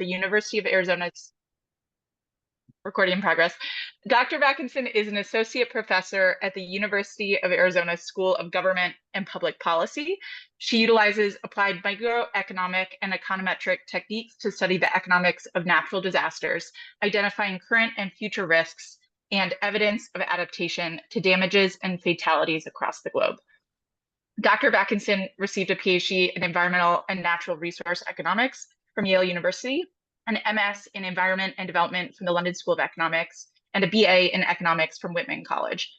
the University of Arizona's recording in progress. Dr. Bakkensen is an associate professor at the University of Arizona School of Government and Public Policy. She utilizes applied microeconomic and econometric techniques to study the economics of natural disasters, identifying current and future risks, and evidence of adaptation to damages and fatalities across the globe. Dr. Bakkensen received a PhD in environmental and natural resource economics from Yale University, an MS in environment and development from the London School of Economics, and a BA in economics from Whitman College.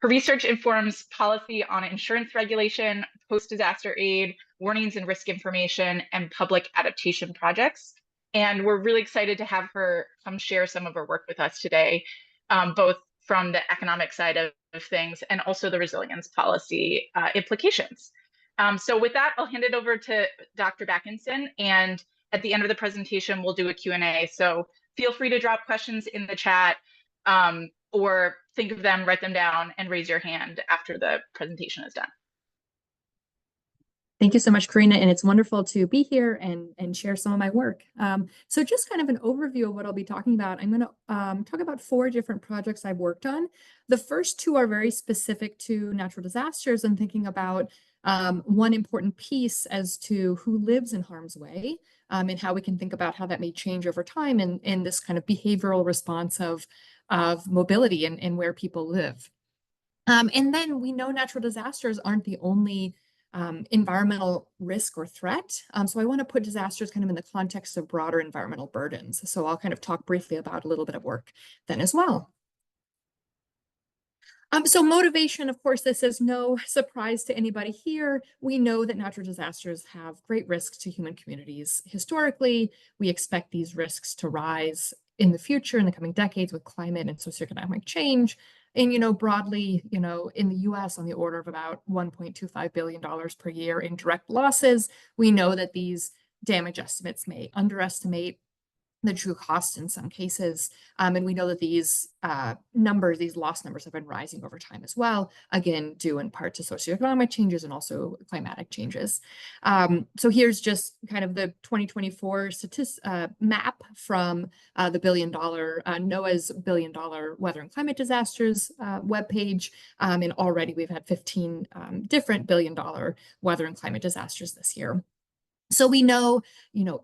Her research informs policy on insurance regulation, post-disaster aid, warnings and risk information, and public adaptation projects. And we're really excited to have her come share some of her work with us today, both from the economic side of things and also the resilience policy implications. So with that, I'll hand it over to Dr. Bakkensen, and at the end of the presentation, we'll do a Q&A. So feel free to drop questions in the chat or think of them, write them down, and raise your hand after the presentation is done. Thank you so much, Karina, and it's wonderful to be here and share some of my work. So just kind of an overview of what I'll be talking about. I'm going to talk about 4 different projects I've worked on. The first 2 are very specific to natural disasters and thinking about one important piece as to who lives in harm's way and how we can think about how that may change over time in this kind of behavioral response of mobility and where people live. And then we know natural disasters aren't the only environmental risk or threat. So I want to put disasters kind of in the context of broader environmental burdens. So I'll kind of talk briefly about a little bit of work then as well. So motivation, of course, this is no surprise to anybody here. We know that natural disasters have great risks to human communities. Historically, we expect these risks to rise in the future, in the coming decades, with climate and socioeconomic change. And, broadly, in the US, on the order of about $1.25 billion per year in direct losses. We know that these damage estimates may underestimate the true cost in some cases. And we know that these loss numbers have been rising over time as well, again, due in part to socioeconomic changes and also climatic changes. So here's just kind of the 2024 map from the NOAA's $1 billion weather and climate disasters webpage. And already we've had 15 different $1 billion weather and climate disasters this year. So we know,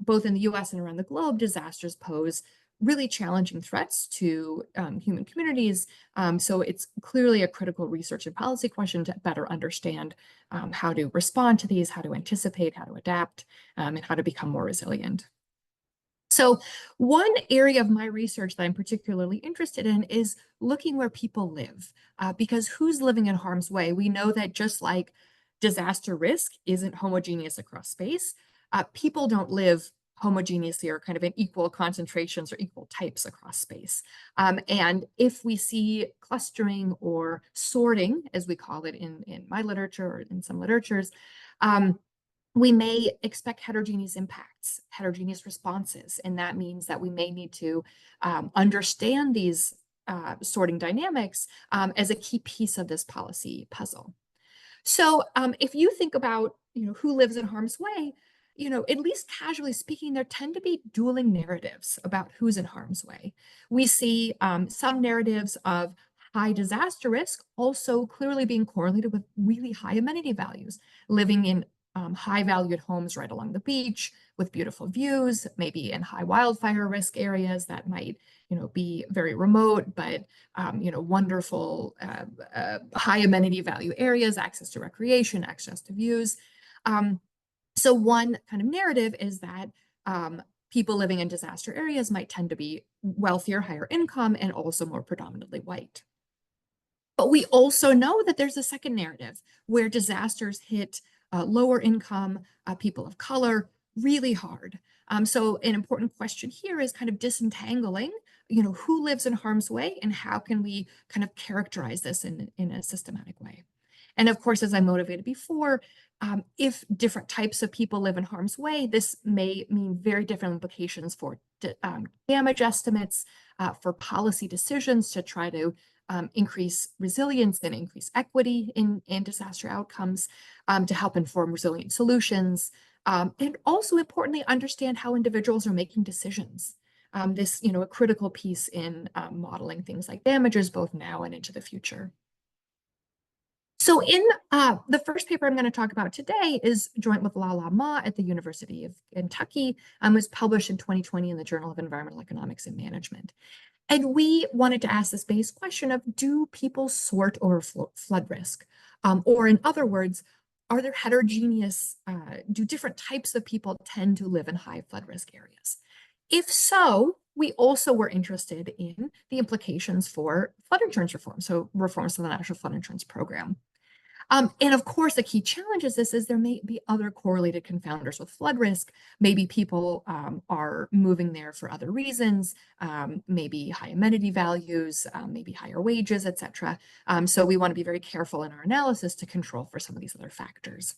both in the US and around the globe, disasters pose really challenging threats to human communities. So it's clearly a critical research and policy question to better understand how to respond to these, how to anticipate, how to adapt, and how to become more resilient. So one area of my research that I'm particularly interested in is looking where people live, because who's living in harm's way? We know that just like disaster risk isn't homogeneous across space, people don't live homogeneously or kind of in equal concentrations or equal types across space. And if we see clustering or sorting, as we call it in my literature or in some literatures, we may expect heterogeneous impacts, heterogeneous responses. And that means that we may need to understand these sorting dynamics as a key piece of this policy puzzle. So if you think about who lives in harm's way, at least casually speaking, there tend to be dueling narratives about who's in harm's way. We see some narratives of high disaster risk also clearly being correlated with really high amenity values, living in high valued homes right along the beach with beautiful views, maybe in high wildfire risk areas that might be very remote, but wonderful high amenity value areas, access to recreation, access to views. So one kind of narrative is that people living in disaster areas might tend to be wealthier, higher income, and also more predominantly white. But we also know that there's a second narrative where disasters hit lower income people of color really hard. So an important question here is kind of disentangling, who lives in harm's way and how can we kind of characterize this in a systematic way. And of course, as I motivated before, if different types of people live in harm's way, this may mean very different implications for damage estimates, for policy decisions to try to increase resilience and increase equity in disaster outcomes, to help inform resilient solutions, and also importantly, understand how individuals are making decisions. This, a critical piece in modeling things like damages, both now and into the future. So in the first paper I'm going to talk about today is joint with Lala Ma at the University of Kentucky, was published in 2020 in the Journal of Environmental Economics and Management. And we wanted to ask this base question of, do people sort over flood risk? Or in other words, are there heterogeneous, do different types of people tend to live in high flood risk areas? If so, we also were interested in the implications for flood insurance reform, so reforms to the National Flood Insurance Program. And of course, a key challenge is there may be other correlated confounders with flood risk. Maybe people are moving there for other reasons, maybe high amenity values, maybe higher wages, et cetera. So we want to be very careful in our analysis to control for some of these other factors.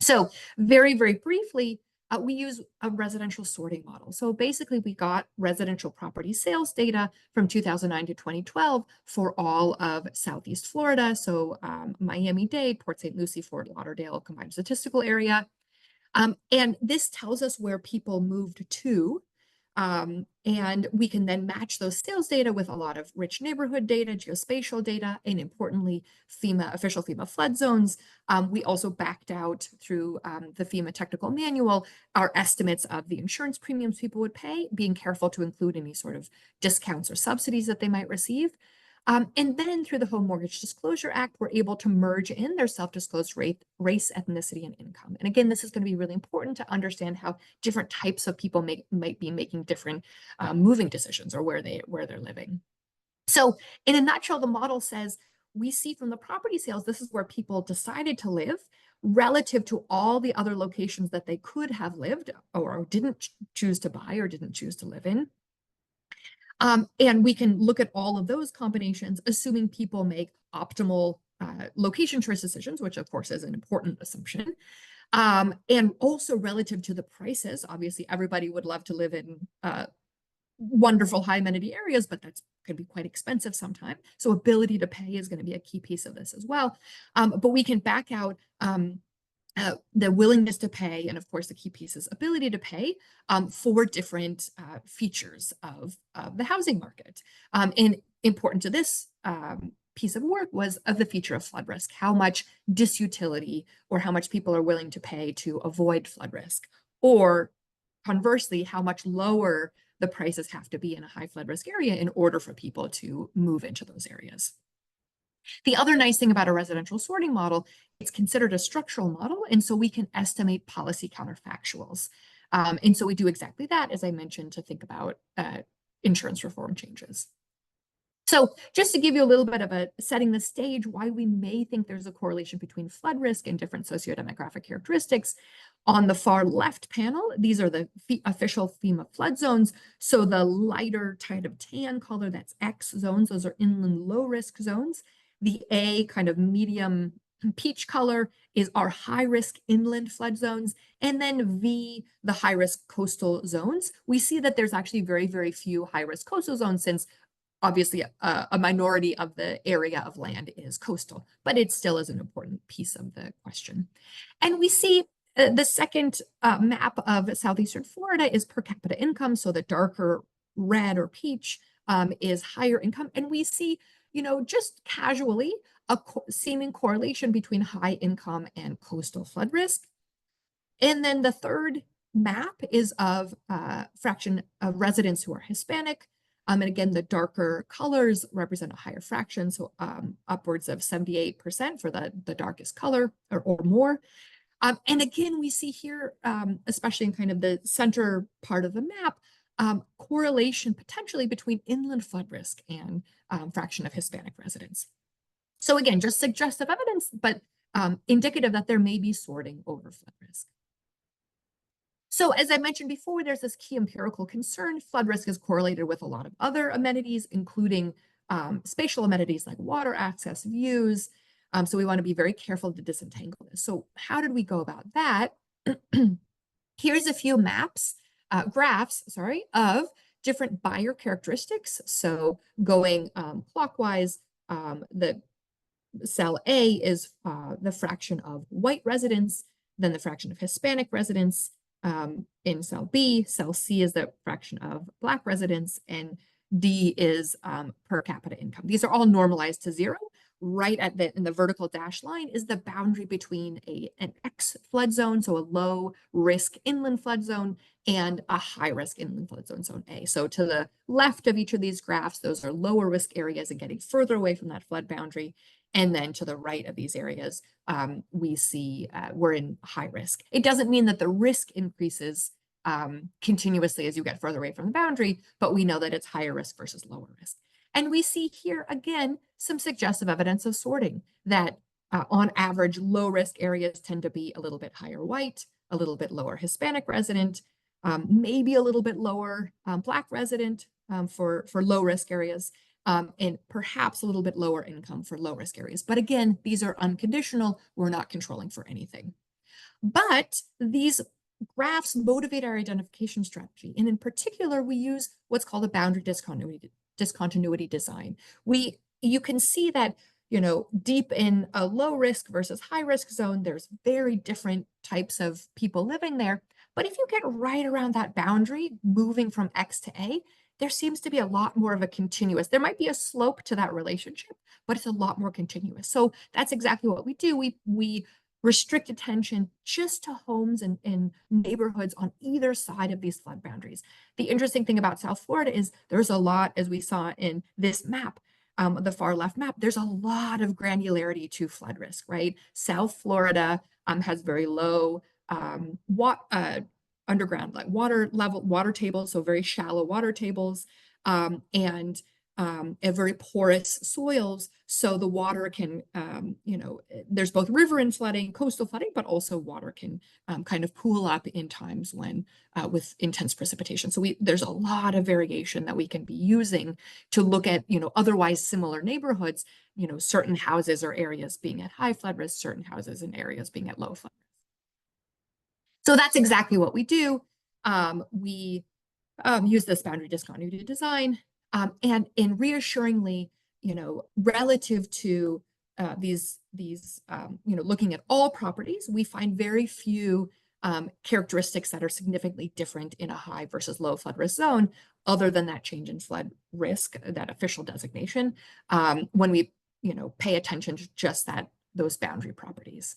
So very, very briefly, we use a residential sorting model. So basically, we got residential property sales data from 2009 to 2012 for all of Southeast Florida. So Miami-Dade, Port St. Lucie, Fort Lauderdale combined statistical area. And this tells us where people moved to. And we can then match those sales data with a lot of rich neighborhood data, geospatial data, and importantly, official FEMA flood zones. We also backed out through the FEMA technical manual our estimates of the insurance premiums people would pay, being careful to include any sort of discounts or subsidies that they might receive. And then through the Home Mortgage Disclosure Act, we're able to merge in their self-disclosed race, ethnicity, and income. And again, this is going to be really important to understand how different types of people might be making different moving decisions or where they're living. So in a nutshell, the model says we see from the property sales, this is where people decided to live relative to all the other locations that they could have lived or didn't choose to buy or didn't choose to live in. And we can look at all of those combinations, assuming people make optimal location choice decisions, which of course is an important assumption. And also relative to the prices. Obviously, everybody would love to live in wonderful high amenity areas, but that's could be quite expensive sometimes. So ability to pay is going to be a key piece of this as well. But we can back out the willingness to pay, and of course, the key piece is ability to pay for different features of the housing market. And important to this piece of work was of the feature of flood risk, how much disutility or how much people are willing to pay to avoid flood risk, or conversely, how much lower the prices have to be in a high flood risk area in order for people to move into those areas. The other nice thing about a residential sorting model, it's considered a structural model, and so we can estimate policy counterfactuals. And so we do exactly that, as I mentioned, to think about insurance reform changes. So just to give you a little bit of a setting the stage why we may think there's a correlation between flood risk and different sociodemographic characteristics. On the far left panel, these are the official FEMA flood zones. So the lighter tide of tan color, that's X zones, those are inland low risk zones. The A kind of medium peach color is our high risk inland flood zones. And then V, the high risk coastal zones. We see that there's actually very, very few high risk coastal zones since obviously a minority of the area of land is coastal, but it still is an important piece of the question. And we see the second map of southeastern Florida is per capita income. So the darker red or peach is higher income. And we see, just casually a seeming correlation between high income and coastal flood risk. And then the third map is of fraction of residents who are Hispanic. And again, the darker colors represent a higher fraction, so upwards of 78% for the darkest color or more. And again, we see here, especially in kind of the center part of the map, correlation potentially between inland flood risk and fraction of Hispanic residents. So again, just suggestive evidence, but indicative that there may be sorting over flood risk. So as I mentioned before, there's this key empirical concern. Flood risk is correlated with a lot of other amenities, including spatial amenities like water access, views. So we want to be very careful to disentangle this. So how did we go about that? Here's a few graphs, of different buyer characteristics. So going clockwise, the cell A is the fraction of white residents. than the fraction of Hispanic residents in cell B. Cell C is the fraction of Black residents, and D is per capita income. These are all normalized to 0. Right in the vertical dashed line is the boundary between an X flood zone, so a low risk inland flood zone, and a high risk inland flood zone, zone A. So to the left of each of these graphs, those are lower risk areas and getting further away from that flood boundary. And then to the right of these areas, we see we're in high risk. It doesn't mean that the risk increases continuously as you get further away from the boundary, but we know that it's higher risk versus lower risk. And we see here, again, some suggestive evidence of sorting, that on average, low risk areas tend to be a little bit higher white, a little bit lower Hispanic resident, maybe a little bit lower Black resident for low risk areas, and perhaps a little bit lower income for low risk areas. But again, these are unconditional. We're not controlling for anything. But these graphs motivate our identification strategy. And in particular, we use what's called a boundary discontinuity design. You can see that, deep in a low risk versus high risk zone, there's very different types of people living there. But if you get right around that boundary, moving from X to A, there seems to be a lot more of a continuous. There might be a slope to that relationship, but it's a lot more continuous. So that's exactly what we do. We restrict attention just to homes and neighborhoods on either side of these flood boundaries. The interesting thing about South Florida is there's a lot, as we saw in this map, the far left map, there's a lot of granularity to flood risk, right? South Florida has very low underground, like water tables, so very shallow water tables, and very porous soils. So the water can, there's both river and flooding, coastal flooding, but also water can kind of pool up in times when with intense precipitation. So there's a lot of variation that we can be using to look at, otherwise similar neighborhoods, certain houses or areas being at high flood risk, certain houses and areas being at low flood risk. So that's exactly what we do. We use this boundary discontinuity design, and reassuringly, relative to these looking at all properties, we find very few characteristics that are significantly different in a high versus low flood risk zone, other than that change in flood risk, that official designation, when we pay attention to just those boundary properties.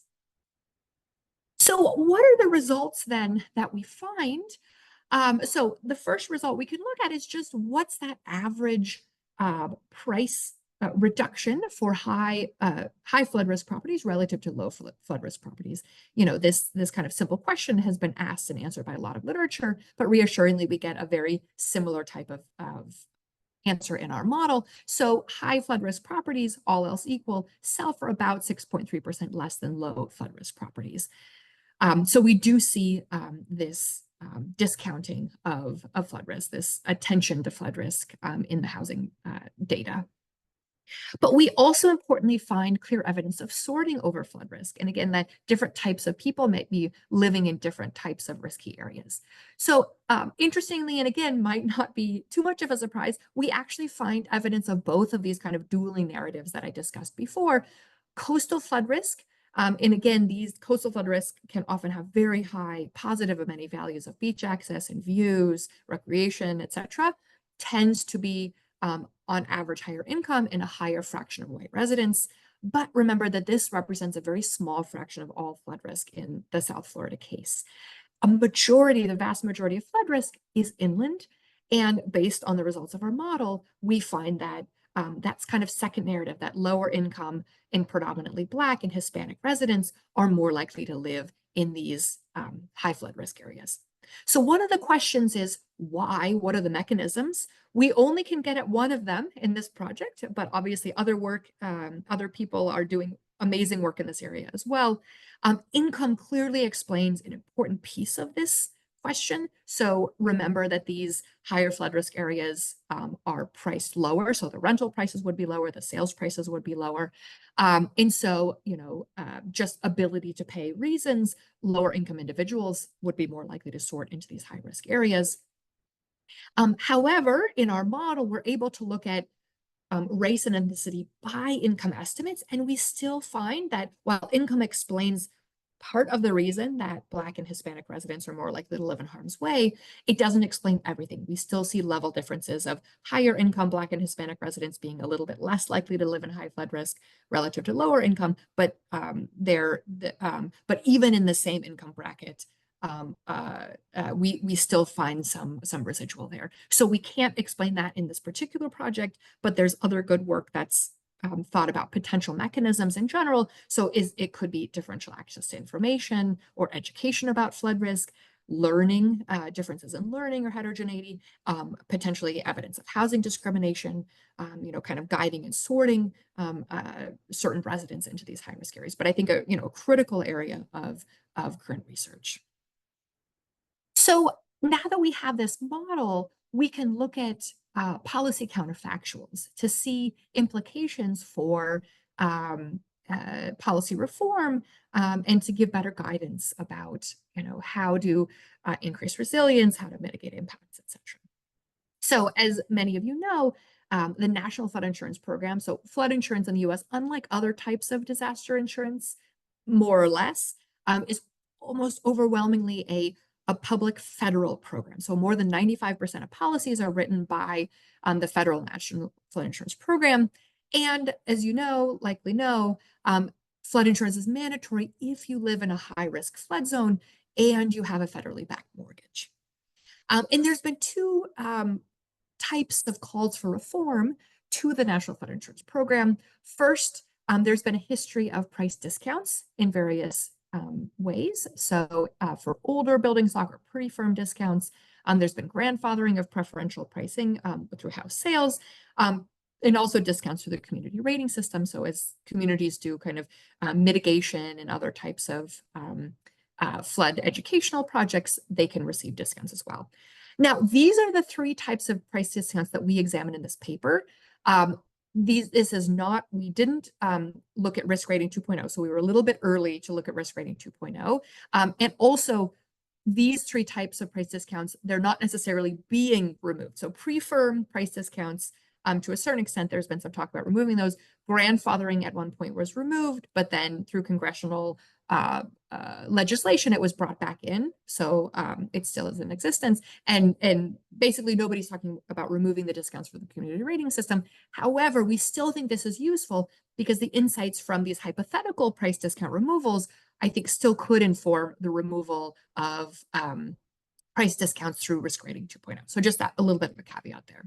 So what are the results then that we find? So the first result we can look at is just what's that average price reduction for high flood risk properties relative to low flood risk properties. This kind of simple question has been asked and answered by a lot of literature, but reassuringly, we get a very similar type of answer in our model. So high flood risk properties, all else equal, sell for about 6.3% less than low flood risk properties. So we do see this discounting of flood risk, this attention to flood risk in the housing data. But we also importantly find clear evidence of sorting over flood risk. And again, that different types of people might be living in different types of risky areas. So interestingly, and again, might not be too much of a surprise, we actually find evidence of both of these kind of dueling narratives that I discussed before. Coastal flood risk, and again, these coastal flood risk can often have very high positive amenity values of beach access and views, recreation, etc. Tends to be on average higher income and a higher fraction of white residents. But remember that this represents a very small fraction of all flood risk in the South Florida case. The vast majority of flood risk is inland. And based on the results of our model, we find that that's kind of second narrative, that lower income and predominantly Black and Hispanic residents are more likely to live in these high flood risk areas. So one of the questions is why? What are the mechanisms? We only can get at one of them in this project, but obviously other people are doing amazing work in this area as well. Income clearly explains an important piece of this question. So remember that these higher flood risk areas are priced lower. So the rental prices would be lower, the sales prices would be lower. And so, just ability to pay reasons, lower income individuals would be more likely to sort into these high risk areas. However, in our model, we're able to look at race and ethnicity by income estimates, and we still find that while income explains part of the reason that Black and Hispanic residents are more likely to live in harm's way, it doesn't explain everything. We still see level differences of higher income Black and Hispanic residents being a little bit less likely to live in high flood risk relative to lower income, but but even in the same income bracket, we still find some residual there. So we can't explain that in this particular project, but there's other good work that's thought about potential mechanisms in general. So it could be differential access to information or education about flood risk, learning, differences in learning or heterogeneity, potentially evidence of housing discrimination, kind of guiding and sorting certain residents into these high risk areas. But I think a critical area of current research. So now that we have this model, we can look at policy counterfactuals to see implications for policy reform and to give better guidance about how to increase resilience, how to mitigate impacts, etc. So as many of you know, the National Flood Insurance Program, so flood insurance in the US, unlike other types of disaster insurance, more or less, is almost overwhelmingly a public federal program. So more than 95% of policies are written by the federal National Flood Insurance Program. And as you know, likely know, flood insurance is mandatory if you live in a high-risk flood zone and you have a federally backed mortgage. And there's been two types of calls for reform to the National Flood Insurance Program. First, there's been a history of price discounts in various ways. So for older building stock or pretty firm discounts, there's been grandfathering of preferential pricing through house sales, and also discounts through the community rating system. So as communities do kind of mitigation and other types of flood educational projects, they can receive discounts as well. Now, these are the three types of price discounts that we examine in this paper. This is not, we didn't look at risk rating 2.0, so we were a little bit early to look at risk rating 2.0. And also, these three types of price discounts, they're not necessarily being removed. So pre-firm price discounts, to a certain extent, there's been some talk about removing those. Grandfathering at one point was removed, but then through congressional legislation, it was brought back in. So it still is in existence. And basically nobody's talking about removing the discounts for the community rating system. However, we still think this is useful because the insights from these hypothetical price discount removals, I think, still could inform the removal of price discounts through risk rating 2.0. So just that, a little bit of a caveat there.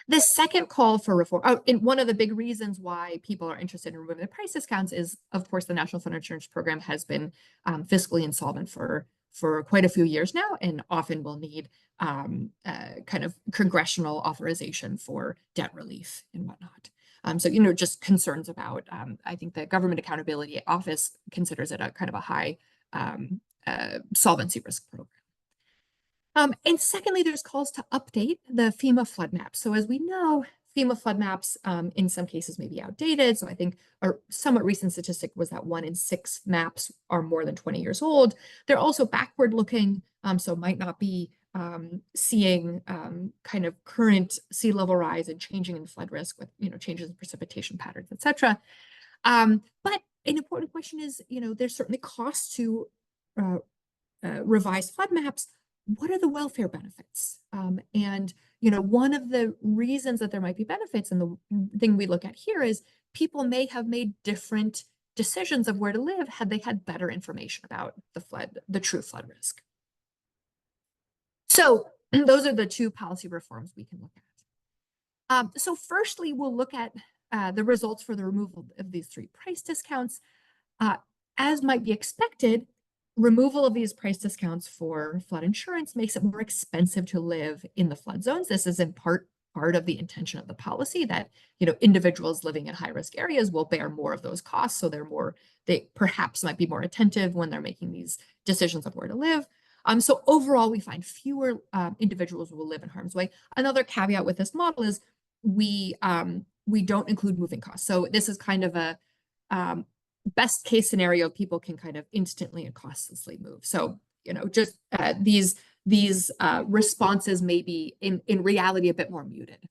The second call for reform, and one of the big reasons why people are interested in removing the price discounts is, of course, the National Flood Insurance Program has been fiscally insolvent for quite a few years now, and often will need kind of congressional authorization for debt relief and whatnot. So, just concerns about, I think the Government Accountability Office considers it a kind of a high solvency risk program. And secondly, there's calls to update the FEMA flood maps. So as we know, FEMA flood maps in some cases may be outdated. So I think a somewhat recent statistic was that 1 in 6 maps are more than 20 years old. They're also backward looking, so might not be seeing kind of current sea level rise and changing in flood risk with changes in precipitation patterns, et cetera. But an important question is, there's certainly costs to revise flood maps. What are the welfare benefits? And one of the reasons that there might be benefits, and the thing we look at here, is people may have made different decisions of where to live had they had better information about the true flood risk. So those are the two policy reforms we can look at. So firstly, we'll look at the results for the removal of these 3 price discounts. As might be expected, removal of these price discounts for flood insurance makes it more expensive to live in the flood zones. This is in part of the intention of the policy that individuals living in high-risk areas will bear more of those costs. So they perhaps might be more attentive when they're making these decisions of where to live. So overall, we find fewer individuals will live in harm's way. Another caveat with this model is we don't include moving costs. So this is kind of a best case scenario. People can kind of instantly and costlessly move. So just these responses may be in reality a bit more muted.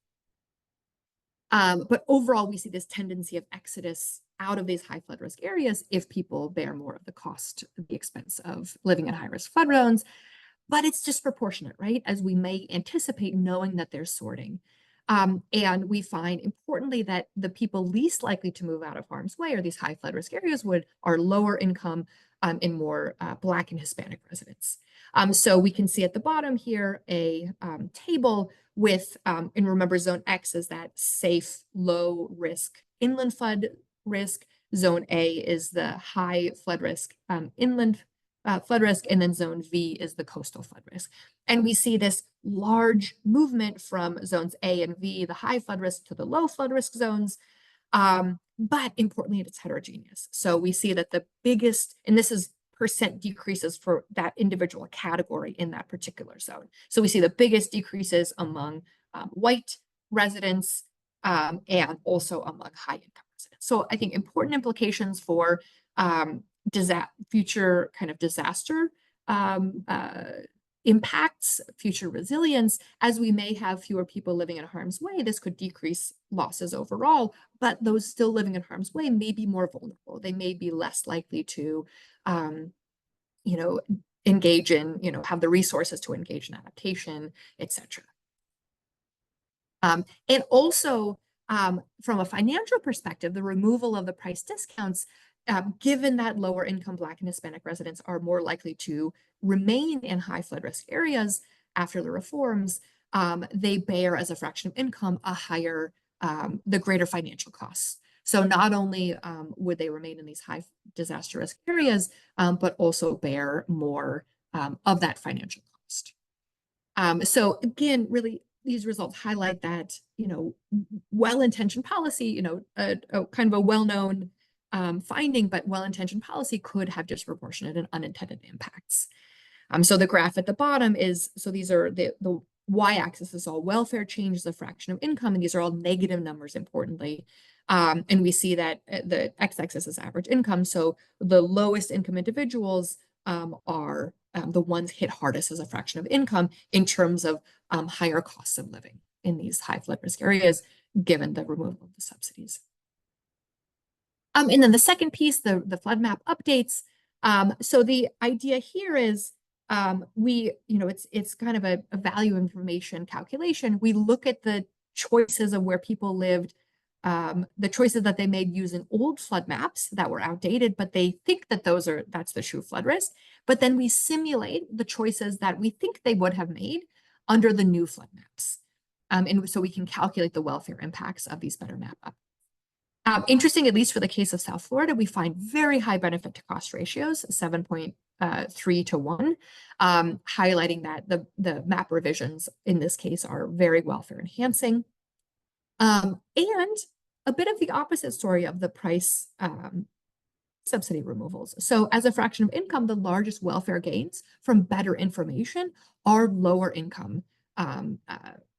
But overall, we see this tendency of exodus out of these high flood risk areas if people bear more of the cost, the expense of living in high risk flood zones. But it's disproportionate, right? As we may anticipate, knowing that there's sorting. And we find importantly that the people least likely to move out of harm's way or these high flood risk areas are lower income and more Black and Hispanic residents. So we can see at the bottom here a table with, and remember zone X is that safe, low risk inland flood risk. Zone A is the high flood risk inland flood risk, and then zone V is the coastal flood risk. And we see this large movement from zones A and V, the high flood risk, to the low flood risk zones. But importantly, it's heterogeneous. So we see that the biggest, and this is percent decreases for that individual category in that particular zone. So we see the biggest decreases among white residents and also among high income residents. So I think important implications for future kind of disaster impacts, future resilience, as we may have fewer people living in harm's way. This could decrease losses overall, but those still living in harm's way may be more vulnerable. They may be less likely to, engage in, have the resources to engage in adaptation, etc. And also, from a financial perspective, the removal of the price discounts, given that lower income Black and Hispanic residents are more likely to remain in high flood risk areas after the reforms, they bear as a fraction of income the greater financial costs. So not only would they remain in these high disaster risk areas, but also bear more of that financial cost. So again, really, these results highlight that, well-intentioned policy, a kind of a well-known finding, but well-intentioned policy could have disproportionate and unintended impacts. So the graph at the bottom is, so these are the y-axis is all welfare change as a fraction of income, and these are all negative numbers, importantly. And we see that the x-axis is average income. So the lowest income individuals are the ones hit hardest as a fraction of income in terms of higher costs of living in these high flood risk areas, given the removal of the subsidies. And then the second piece, the flood map updates. So the idea here is it's kind of a value information calculation. We look at the choices of where people lived, the choices that they made using old flood maps that were outdated, but they think that that's the true flood risk. But then we simulate the choices that we think they would have made under the new flood maps. And so we can calculate the welfare impacts of these better map updates. Interesting, at least for the case of South Florida, we find very high benefit to cost ratios, 7.3 to 1, highlighting that the map revisions in this case are very welfare enhancing. And a bit of the opposite story of the price subsidy removals. So as a fraction of income, the largest welfare gains from better information are lower income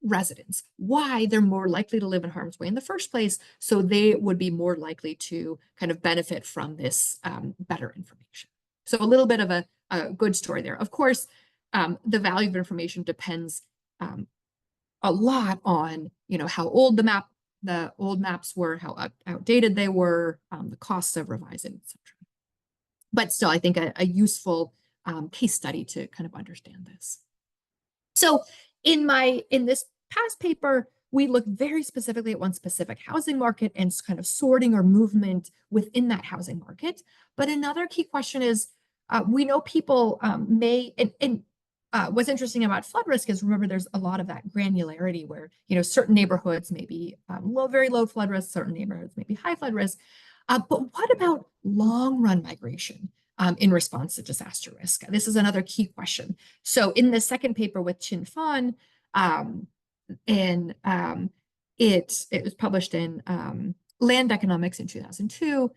residents. Why? They're more likely to live in harm's way in the first place, so they would be more likely to kind of benefit from this better information. So a little bit of a good story there. Of course, the value of information depends a lot on how old the old maps were, how outdated they were, the costs of revising, etc. But still, I think a useful case study to kind of understand this. So in this past paper, we looked very specifically at one specific housing market and kind of sorting or movement within that housing market. But another key question is, we know people what's interesting about flood risk is, remember, there's a lot of that granularity where, certain neighborhoods may be very low flood risk, certain neighborhoods may be high flood risk. But what about long run migration in response to disaster risk? This is another key question. So in the second paper with Chin Fan, it was published in Land Economics in 2002.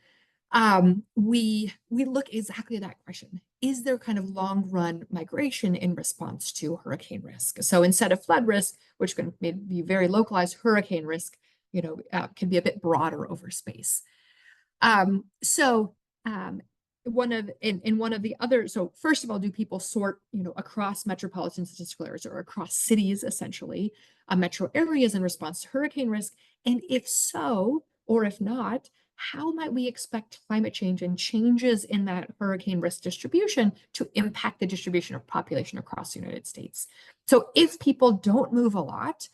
We look exactly at that question. Is there kind of long run migration in response to hurricane risk? So instead of flood risk, which can be very localized, hurricane risk, can be a bit broader over space. One of the other, so first of all, do people sort, across metropolitan statistical areas or across cities, essentially, metro areas in response to hurricane risk? And if so, or if not, how might we expect climate change and changes in that hurricane risk distribution to impact the distribution of population across the United States? So if people don't move a lot,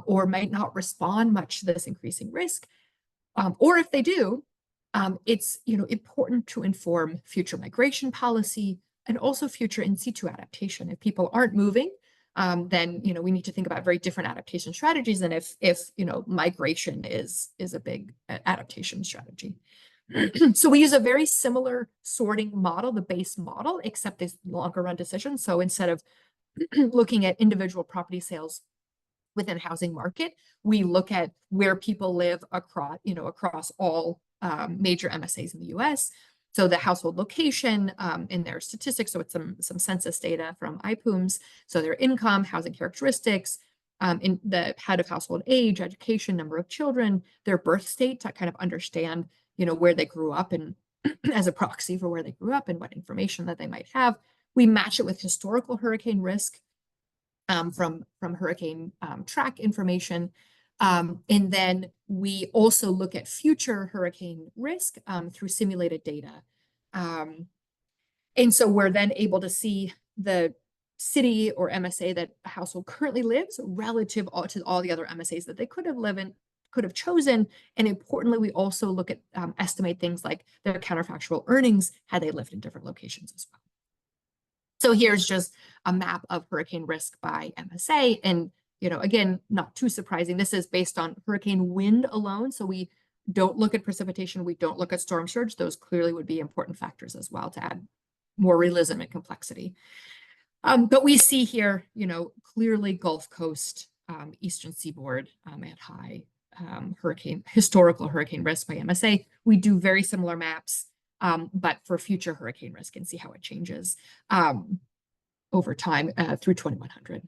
or might not respond much to this increasing risk, or if they do, it's important to inform future migration policy and also future in situ adaptation. If people aren't moving, then we need to think about very different adaptation strategies than if migration is a big adaptation strategy. So we use a very similar sorting model, the base model, except it's longer run decisions. So instead of looking at individual property sales within housing market, we look at where people live across all major MSAs in the US. So the household location in their statistics, so it's some census data from IPUMS, so their income, housing characteristics, in the head of household age, education, number of children, their birth state to kind of understand, where they grew up and as a proxy for where they grew up and what information that they might have. We match it with historical hurricane risk from hurricane track information. And then we also look at future hurricane risk through simulated data. And so we're then able to see the city or MSA that a household currently lives relative to all the other MSAs that they could have chosen. And importantly, we also look at estimate things like their counterfactual earnings had they lived in different locations as well. So here's just a map of hurricane risk by MSA. And, again, not too surprising. This is based on hurricane wind alone. So we don't look at precipitation. We don't look at storm surge. Those clearly would be important factors as well to add more realism and complexity. But we see here, clearly Gulf Coast, Eastern Seaboard at high historical hurricane risk by MSA. We do very similar maps, but for future hurricane risk and see how it changes over time through 2100.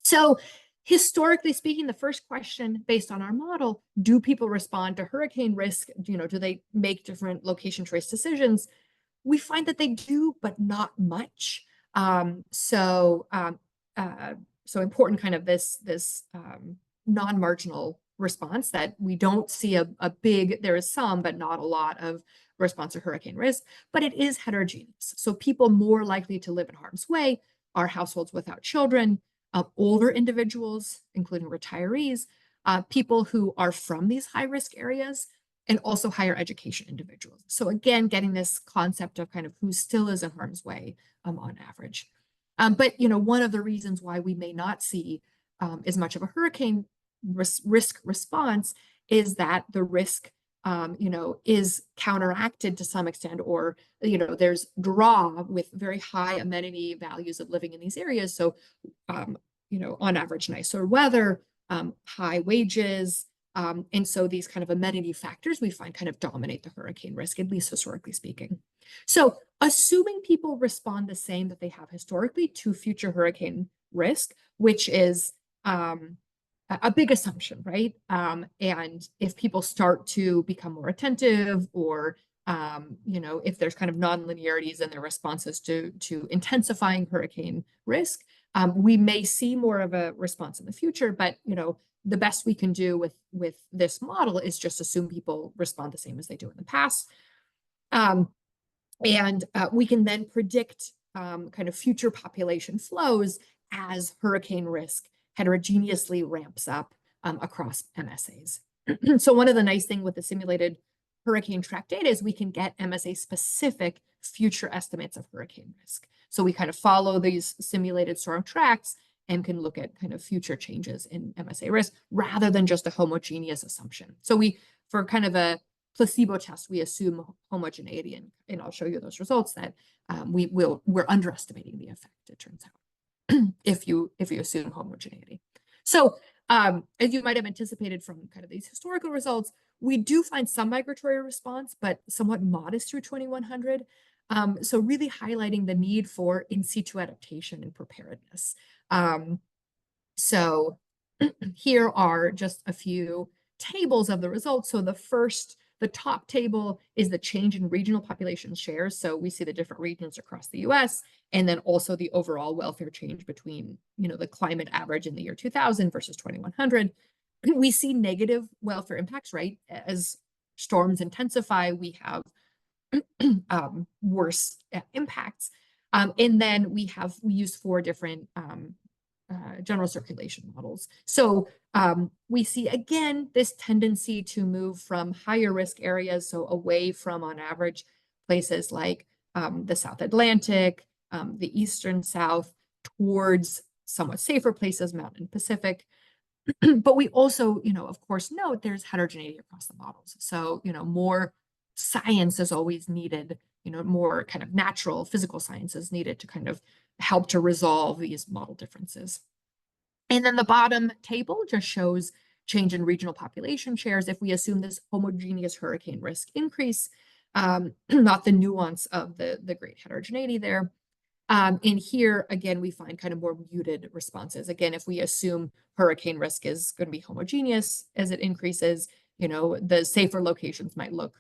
So historically speaking, the first question based on our model, do people respond to hurricane risk? Do they make different location choice decisions? We find that they do, but not much. So important kind of this non-marginal response that we don't see a big, there is some, but not a lot of response to hurricane risk, but it is heterogeneous. So people more likely to live in harm's way are households without children, older individuals, including retirees, people who are from these high-risk areas, and also higher education individuals. So again, getting this concept of kind of who still is in harm's way on average. But one of the reasons why we may not see as much of a hurricane risk response is that the risk is counteracted to some extent, or there's draw with very high amenity values of living in these areas. So on average, nicer weather, high wages, and so these kind of amenity factors we find kind of dominate the hurricane risk, at least historically speaking. So assuming people respond the same that they have historically to future hurricane risk, which is a big assumption, right? And if people start to become more attentive, or if there's kind of non-linearities in their responses to intensifying hurricane risk, we may see more of a response in the future. But the best we can do with this model is just assume people respond the same as they do in the past. And we can then predict kind of future population flows as hurricane risk heterogeneously ramps up across MSAs. So one of the nice things with the simulated hurricane track data is we can get MSA specific future estimates of hurricane risk. So we kind of follow these simulated storm tracks and can look at kind of future changes in MSA risk rather than just a homogeneous assumption. So for kind of a placebo test, we assume homogeneity, and I'll show you those results that we're underestimating the effect, it turns out, if you assume homogeneity. So as you might have anticipated from kind of these historical results, we do find some migratory response, but somewhat modest through 2100. So really highlighting the need for in situ adaptation and preparedness. So here are just a few tables of the results. So the top table is the change in regional population shares. So we see the different regions across the US, and then also the overall welfare change between, the climate average in the year 2000 versus 2100. we see negative welfare impacts, right? As storms intensify, we have worse impacts. And then we use 4 different general circulation models. So we see again this tendency to move from higher risk areas, so away from, on average, places like the South Atlantic, the Eastern South, towards somewhat safer places, Mountain Pacific. But we also, of course, note there's heterogeneity across the models. So, more science is always needed, more kind of natural physical science is needed to kind of help to resolve these model differences. And then the bottom table just shows change in regional population shares if we assume this homogeneous hurricane risk increase, not the nuance of the great heterogeneity there. And here, again, we find kind of more muted responses. Again, if we assume hurricane risk is going to be homogeneous as it increases, the safer locations might look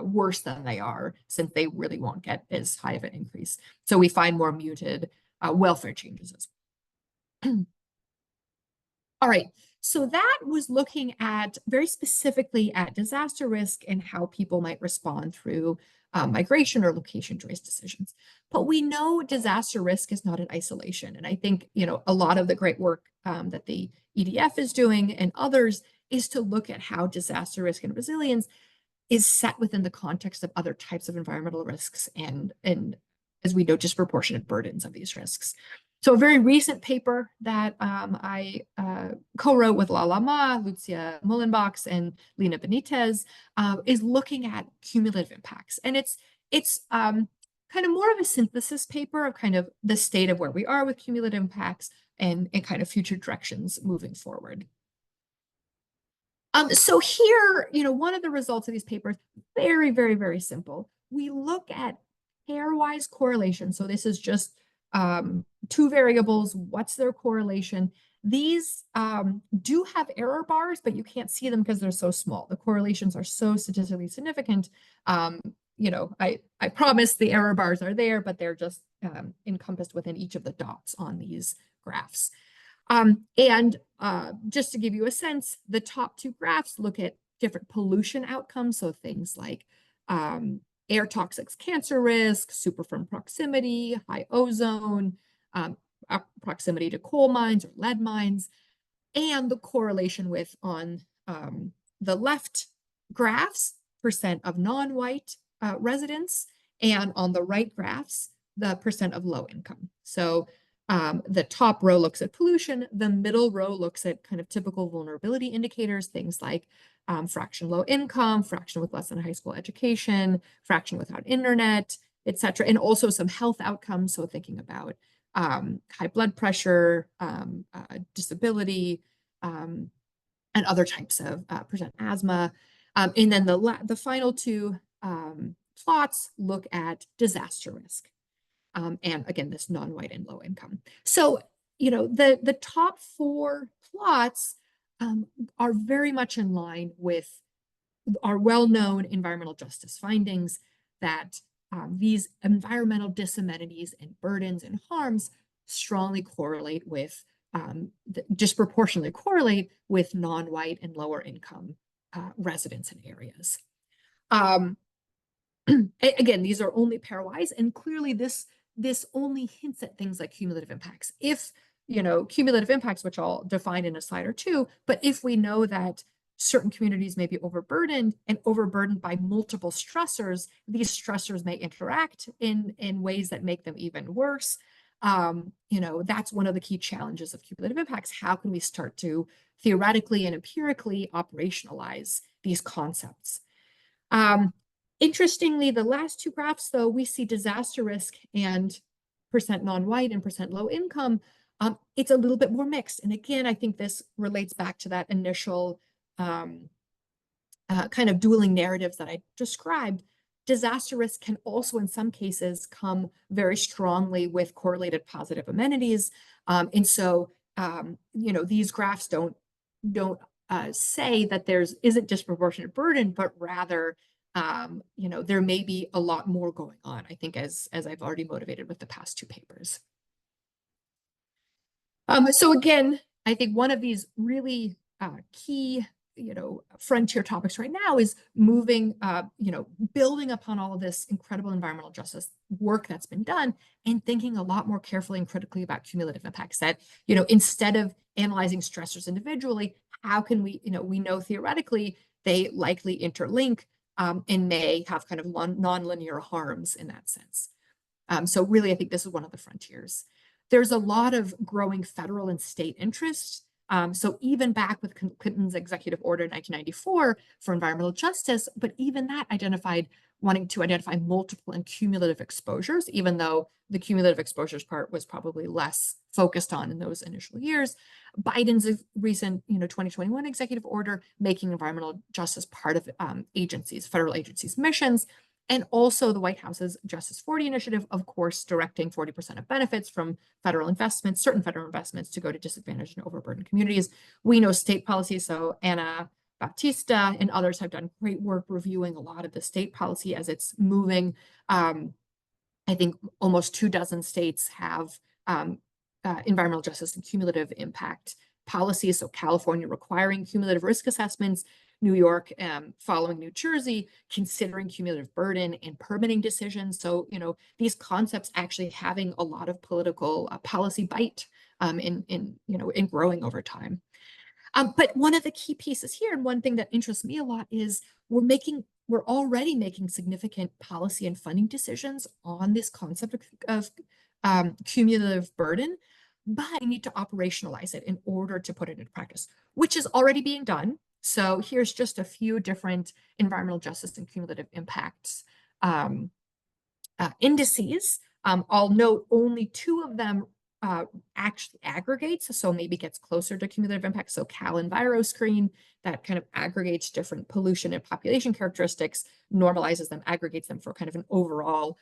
worse than they are, since they really won't get as high of an increase. So we find more muted welfare changes as well. All right, so that was looking at very specifically at disaster risk and how people might respond through migration or location choice decisions. But we know disaster risk is not in isolation. And I think, a lot of the great work that the EDF is doing and others is to look at how disaster risk and resilience is set within the context of other types of environmental risks and as we know, disproportionate burdens of these risks. So a very recent paper that I co-wrote with Lala Ma, Lucia Mullenbachs, and Lina Benitez is looking at cumulative impacts. And it's kind of more of a synthesis paper of kind of the state of where we are with cumulative impacts and kind of future directions moving forward. So here, one of the results of these papers, very, very, very simple. We look at pairwise correlation. So this is just 2 variables. What's their correlation? These do have error bars, but you can't see them because they're so small. The correlations are so statistically significant. I promise the error bars are there, but they're just encompassed within each of the dots on these graphs. And just to give you a sense, the top 2 graphs look at different pollution outcomes. So things like air toxics, cancer risk, superfirm proximity, high ozone, proximity to coal mines or lead mines, and the correlation with, on the left graphs, percent of non-white residents, and on the right graphs, the percent of low income. So the top row looks at pollution, the middle row looks at kind of typical vulnerability indicators, things like fraction low income, fraction with less than a high school education, fraction without internet, etc., and also some health outcomes. So thinking about high blood pressure, disability, and other types of percent asthma. And then the final 2 plots look at disaster risk. And again, this non-white and low income. So, the top 4 plots are very much in line with our well-known environmental justice findings that these environmental disamenities and burdens and harms strongly correlate with, disproportionately correlate with non-white and lower income residents in areas. Again, these are only pairwise, and clearly this only hints at things like cumulative impacts. If, cumulative impacts, which I'll define in a slide or 2, but if we know that certain communities may be overburdened by multiple stressors, these stressors may interact in ways that make them even worse. That's one of the key challenges of cumulative impacts. How can we start to theoretically and empirically operationalize these concepts? Interestingly, the last 2 graphs, though, we see disaster risk and percent non-white and percent low income. It's a little bit more mixed. And again, I think this relates back to that initial kind of dueling narratives that I described. Disaster risk can also, in some cases, come very strongly with correlated positive amenities. And so, these graphs don't say that isn't disproportionate burden, but rather there may be a lot more going on, I think, as I've already motivated with the past 2 papers. So again, I think one of these really key frontier topics right now is moving, building upon all of this incredible environmental justice work that's been done and thinking a lot more carefully and critically about cumulative impacts that, instead of analyzing stressors individually, how can we know theoretically they likely interlink and may have kind of non-linear harms in that sense. So really, I think this is one of the frontiers. There's a lot of growing federal and state interest. So even back with Clinton's executive order in 1994 for environmental justice, but even that wanting to identify multiple and cumulative exposures, even though the cumulative exposures part was probably less focused on in those initial years. Biden's recent, 2021 executive order making environmental justice part of federal agencies' missions. And also the White House's Justice 40 initiative, of course, directing 40% of benefits from federal investments, certain federal investments, to go to disadvantaged and overburdened communities. We know state policy, so Anna Baptista and others have done great work reviewing a lot of the state policy as it's moving. I think almost 24 states have environmental justice and cumulative impact policies. So California requiring cumulative risk assessments, New York following New Jersey, considering cumulative burden in permitting decisions. So, these concepts actually having a lot of political policy bite in growing over time. But one of the key pieces here, and one thing that interests me a lot, is we're already making significant policy and funding decisions on this concept of cumulative burden, but I need to operationalize it in order to put it into practice, which is already being done. So here's just a few different environmental justice and cumulative impacts indices. I'll note only 2 of them actually aggregates, so maybe gets closer to cumulative impact. So CalEnviroscreen, that kind of aggregates different pollution and population characteristics, normalizes them, aggregates them for kind of an overall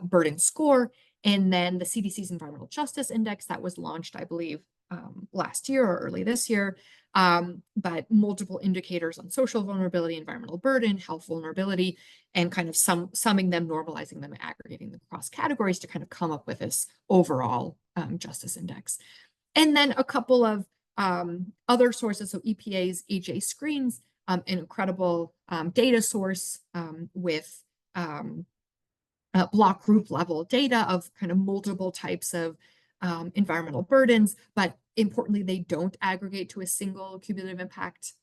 burden score. And then the CDC's Environmental Justice Index that was launched, I believe, last year or early this year, but multiple indicators on social vulnerability, environmental burden, health vulnerability, and kind of summing them, normalizing them, aggregating them across categories to kind of come up with this overall justice index. And then a couple of other sources, so EPA's EJ screens, an incredible data source with block group level data of kind of multiple types of environmental burdens, but importantly, they don't aggregate to a single cumulative impact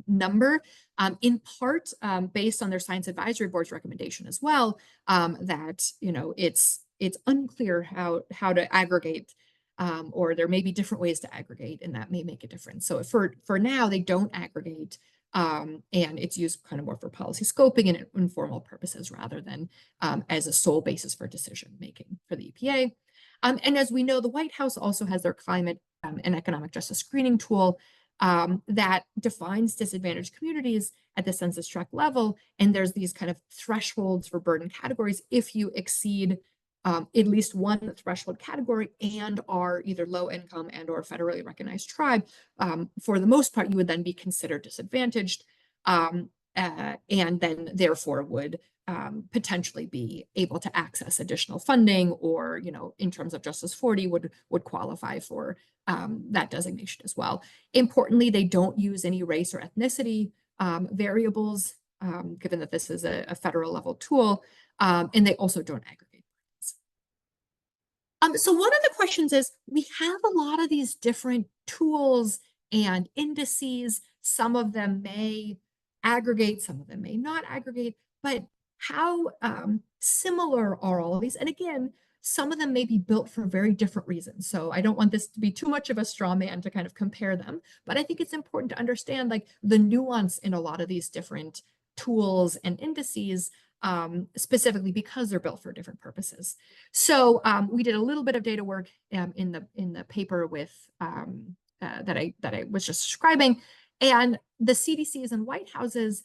number, in part based on their Science Advisory Board's recommendation as well, that it's unclear how to aggregate, or there may be different ways to aggregate, and that may make a difference. So for now, they don't aggregate, and it's used kind of more for policy scoping and informal purposes rather than as a sole basis for decision making for the EPA. And as we know, the White House also has their climate and economic justice screening tool that defines disadvantaged communities at the census tract level. And there's these kind of thresholds for burden categories. If you exceed at least one threshold category and are either low income and or federally recognized tribe, for the most part, you would then be considered disadvantaged, and then therefore would potentially be able to access additional funding, or in terms of Justice 40 would qualify for that designation as well. Importantly, they don't use any race or ethnicity variables, given that this is a federal level tool, and they also don't aggregate. So one of the questions is, we have a lot of these different tools and indices. Some of them may aggregate, some of them may not aggregate, but how similar are all of these? And again, some of them may be built for very different reasons. So I don't want this to be too much of a straw man to kind of compare them, but I think it's important to understand like the nuance in a lot of these different tools and indices, specifically because they're built for different purposes. So we did a little bit of data work in the paper with that I was just describing, and the CDC's and White House's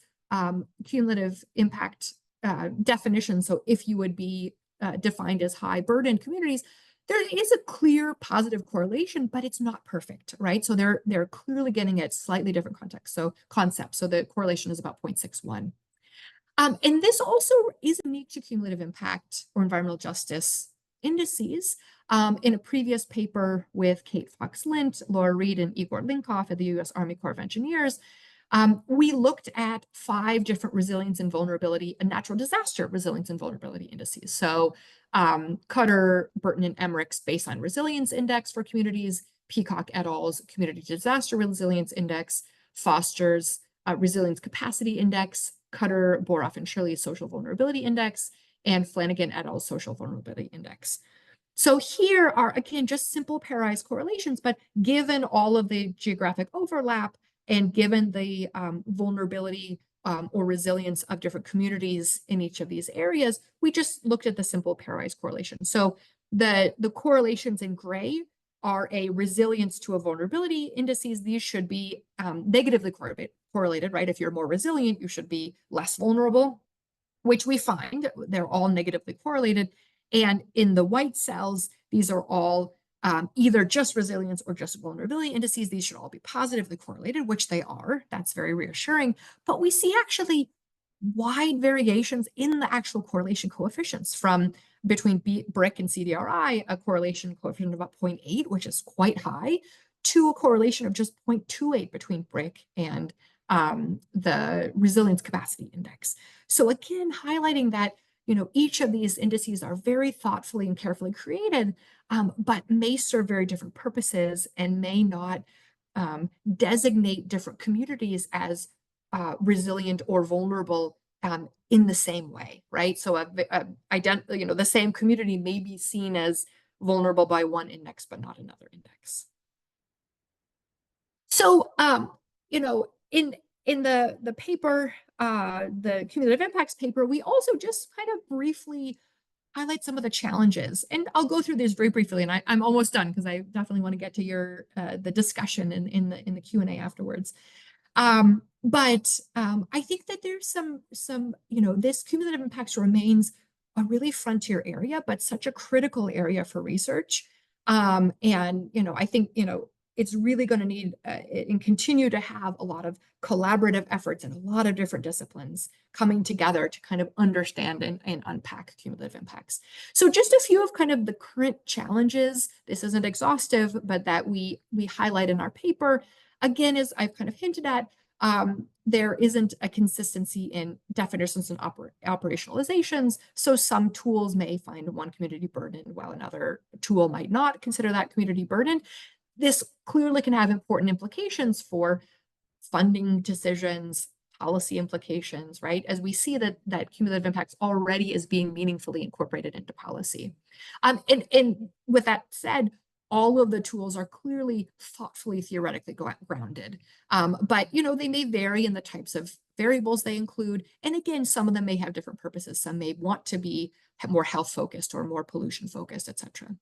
cumulative impact definition. So if you would be defined as high burden communities, there is a clear positive correlation, but it's not perfect, right? So they're clearly getting at slightly different context. So concepts. So the correlation is about 0.61. And this also is unique to cumulative impact or environmental justice indices. In a previous paper with Kate Fox-Lint, Laura Reed, and Igor Linkoff at the U.S. Army Corps of Engineers, we looked at 5 different resilience and vulnerability and natural disaster resilience and vulnerability indices. So Cutter, Burton, and Emmerich's Baseline Resilience Index for communities, Peacock et al.'s Community Disaster Resilience Index, Foster's Resilience Capacity Index, Cutter, Boroff, and Shirley's Social Vulnerability Index, and Flanagan et al.'s Social Vulnerability Index. So here are, again, just simple pairwise correlations, but given all of the geographic overlap and given the vulnerability or resilience of different communities in each of these areas, we just looked at the simple pairwise correlation. So the correlations in gray are a resilience to a vulnerability indices. These should be negatively correlated, right? If you're more resilient, you should be less vulnerable, which we find they're all negatively correlated. And in the white cells, these are all either just resilience or just vulnerability indices. These should all be positively correlated, which they are. That's very reassuring. But we see actually wide variations in the actual correlation coefficients from between BRIC and CDRI, a correlation coefficient of about 0.8, which is quite high, to a correlation of just 0.28 between BRIC and the resilience capacity index. So again, highlighting that each of these indices are very thoughtfully and carefully created, but may serve very different purposes and may not designate different communities as resilient or vulnerable in the same way, right? So the same community may be seen as vulnerable by one index, but not another index. So, in the paper, the cumulative impacts paper, we also just kind of briefly highlight some of the challenges. And I'll go through this very briefly, and I'm almost done because I definitely want to get to your the discussion in the Q&A afterwards. But I think that there's some this cumulative impacts remains a really frontier area, but such a critical area for research. And I think it's really going to need and continue to have a lot of collaborative efforts in a lot of different disciplines coming together to kind of understand and unpack cumulative impacts. So just a few of kind of the current challenges. This isn't exhaustive, but that we highlight in our paper. Again, as I've kind of hinted at, there isn't a consistency in definitions and operationalizations. So some tools may find one community burden while another tool might not consider that community burden. This clearly can have important implications for funding decisions, policy implications, right? As we see that cumulative impacts already is being meaningfully incorporated into policy. And with that said, all of the tools are clearly thoughtfully theoretically grounded. But they may vary in the types of variables they include. And again, some of them may have different purposes. Some may want to be more health focused or more pollution focused, et cetera.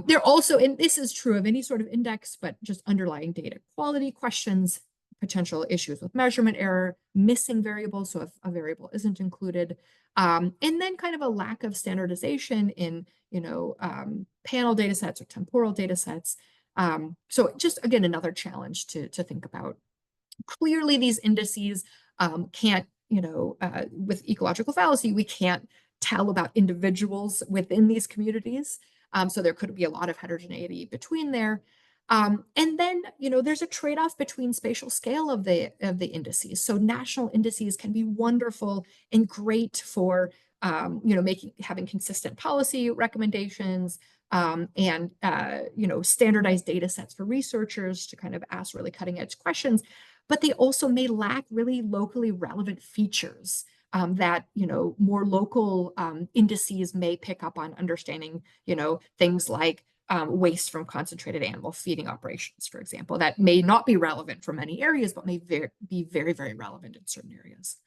They're also, and this is true of any sort of index, but just underlying data quality questions, potential issues with measurement error, missing variables, so if a variable isn't included, and then kind of a lack of standardization in, panel data sets or temporal data sets. So just, again, another challenge to think about. Clearly, these indices can't, with ecological fallacy, we can't tell about individuals within these communities. So there could be a lot of heterogeneity between there. And then, there's a trade-off between spatial scale of the indices. So national indices can be wonderful and great for, having consistent policy recommendations and, standardized data sets for researchers to kind of ask really cutting edge questions. But they also may lack really locally relevant features that more local indices may pick up on understanding things like waste from concentrated animal feeding operations, for example, that may not be relevant for many areas but may be very, very relevant in certain areas.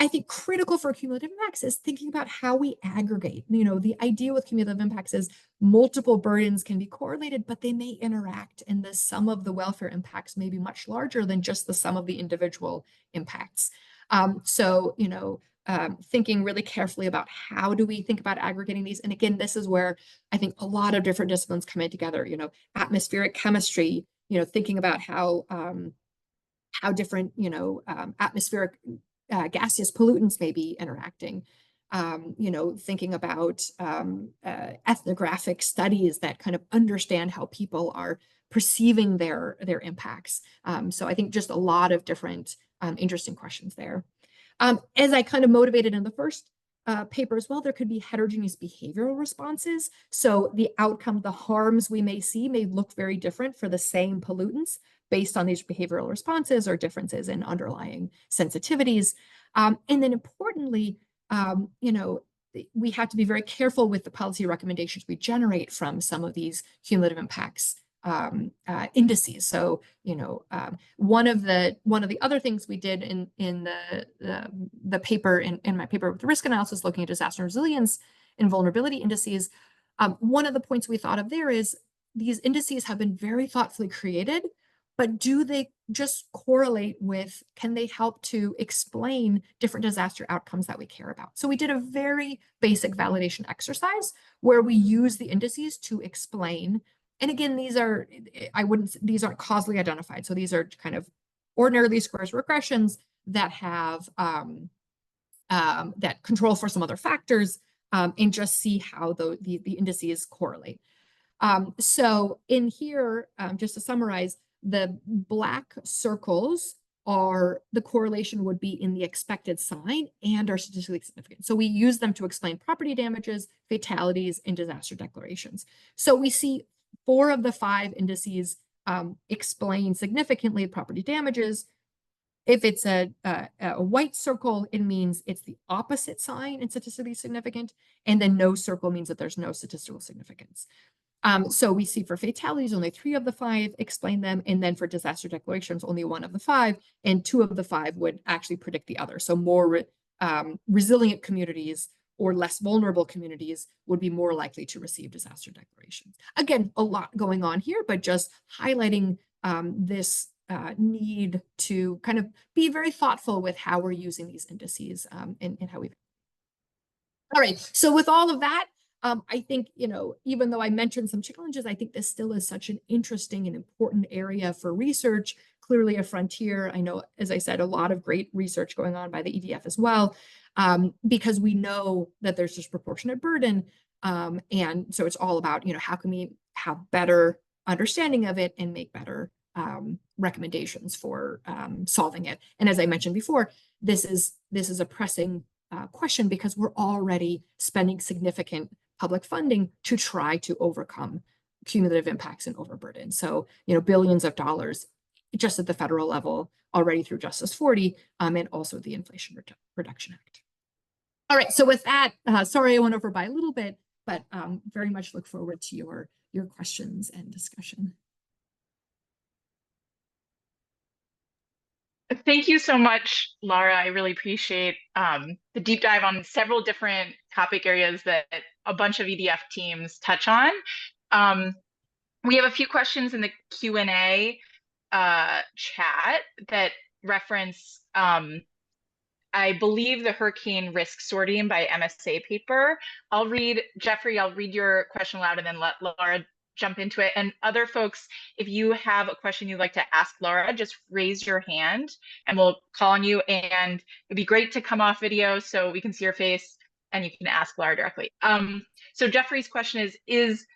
I think critical for cumulative impacts is thinking about how we aggregate. The idea with cumulative impacts is multiple burdens can be correlated, but they may interact, and the sum of the welfare impacts may be much larger than just the sum of the individual impacts. Thinking really carefully about how do we think about aggregating these. And again, this is where I think a lot of different disciplines come in together, atmospheric chemistry, thinking about how different, atmospheric gaseous pollutants may be interacting. thinking about ethnographic studies that kind of understand how people are perceiving their impacts. So I think just a lot of different interesting questions there. As I kind of motivated in the first paper as well, there could be heterogeneous behavioral responses. So the outcome, the harms we may see may look very different for the same pollutants based on these behavioral responses or differences in underlying sensitivities. And then importantly, we have to be very careful with the policy recommendations we generate from some of these cumulative impacts indices. So, one of the other things we did in the paper in my paper with the risk analysis looking at disaster resilience and vulnerability indices, one of the points we thought of there is these indices have been very thoughtfully created, but do they just correlate with, can they help to explain different disaster outcomes that we care about? So we did a very basic validation exercise where we use the indices to explain. And again, these aren't causally identified. So these are kind of ordinary least squares regressions that have that control for some other factors and just see how the indices correlate. So in here, just to summarize, the black circles are the correlation would be in the expected sign and are statistically significant. So we use them to explain property damages, fatalities, and disaster declarations. So we see 4 of the 5 indices explain significantly property damages. If it's a white circle, it means it's the opposite sign and statistically significant. And then no circle means that there's no statistical significance. So we see for fatalities, only 3 of the 5 explain them. And then for disaster declarations, only 1 of the 5, and 2 of the 5 would actually predict the other. So more resilient communities or less vulnerable communities would be more likely to receive disaster declarations. Again, a lot going on here, but just highlighting this need to kind of be very thoughtful with how we're using these indices and how we. All right, so with all of that, I think, even though I mentioned some challenges, I think this still is such an interesting and important area for research, clearly a frontier. I know, as I said, a lot of great research going on by the EDF as well, because we know that there's disproportionate burden. And so it's all about, how can we have better understanding of it and make better recommendations for solving it. And as I mentioned before, this is a pressing question because we're already spending significant public funding to try to overcome cumulative impacts and overburden. So, billions of dollars just at the federal level already through Justice 40 and also the Inflation Reduction Act. All right, so with that, sorry I went over by a little bit, but very much look forward to your questions and discussion. Thank you so much, Laura. I really appreciate the deep dive on several different topic areas that a bunch of EDF teams touch on. We have a few questions in the Q&A chat that reference, I believe, the hurricane risk sorting by MSA paper. Jeffrey, I'll read your question aloud and then let Laura jump into it. And other folks, if you have a question you'd like to ask Laura, just raise your hand and we'll call on you. And it'd be great to come off video so we can see your face and you can ask Laura directly. So Jeffrey's question is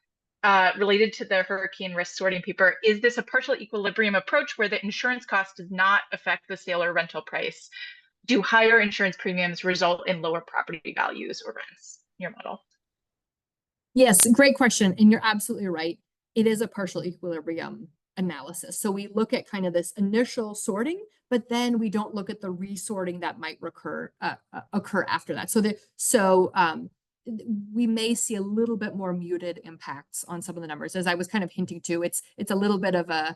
related to the hurricane risk sorting paper. Is this a partial equilibrium approach where the insurance cost does not affect the sale or rental price? Do higher insurance premiums result in lower property values or rents in your model? Yes, great question. And you're absolutely right. It is a partial equilibrium analysis. So we look at kind of this initial sorting, but then we don't look at the resorting that might occur after that. So we may see a little bit more muted impacts on some of the numbers. As I was kind of hinting to, it's a little bit of a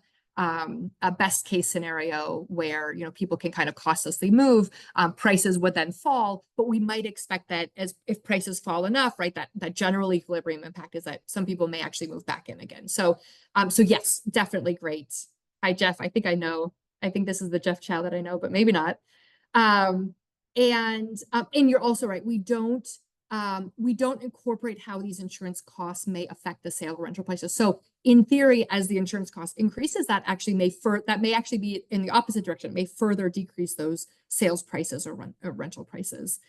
best case scenario where people can kind of costlessly move, prices would then fall, but we might expect that if prices fall enough, right, that general equilibrium impact is that some people may actually move back in again. So yes, definitely great. Hi Jeff, I think this is the Jeff Chow that I know, but maybe not. And you're also right, we don't incorporate how these insurance costs may affect the sale or rental prices. So in theory, as the insurance cost increases, that may actually be in the opposite direction, may further decrease those sales prices or rental prices.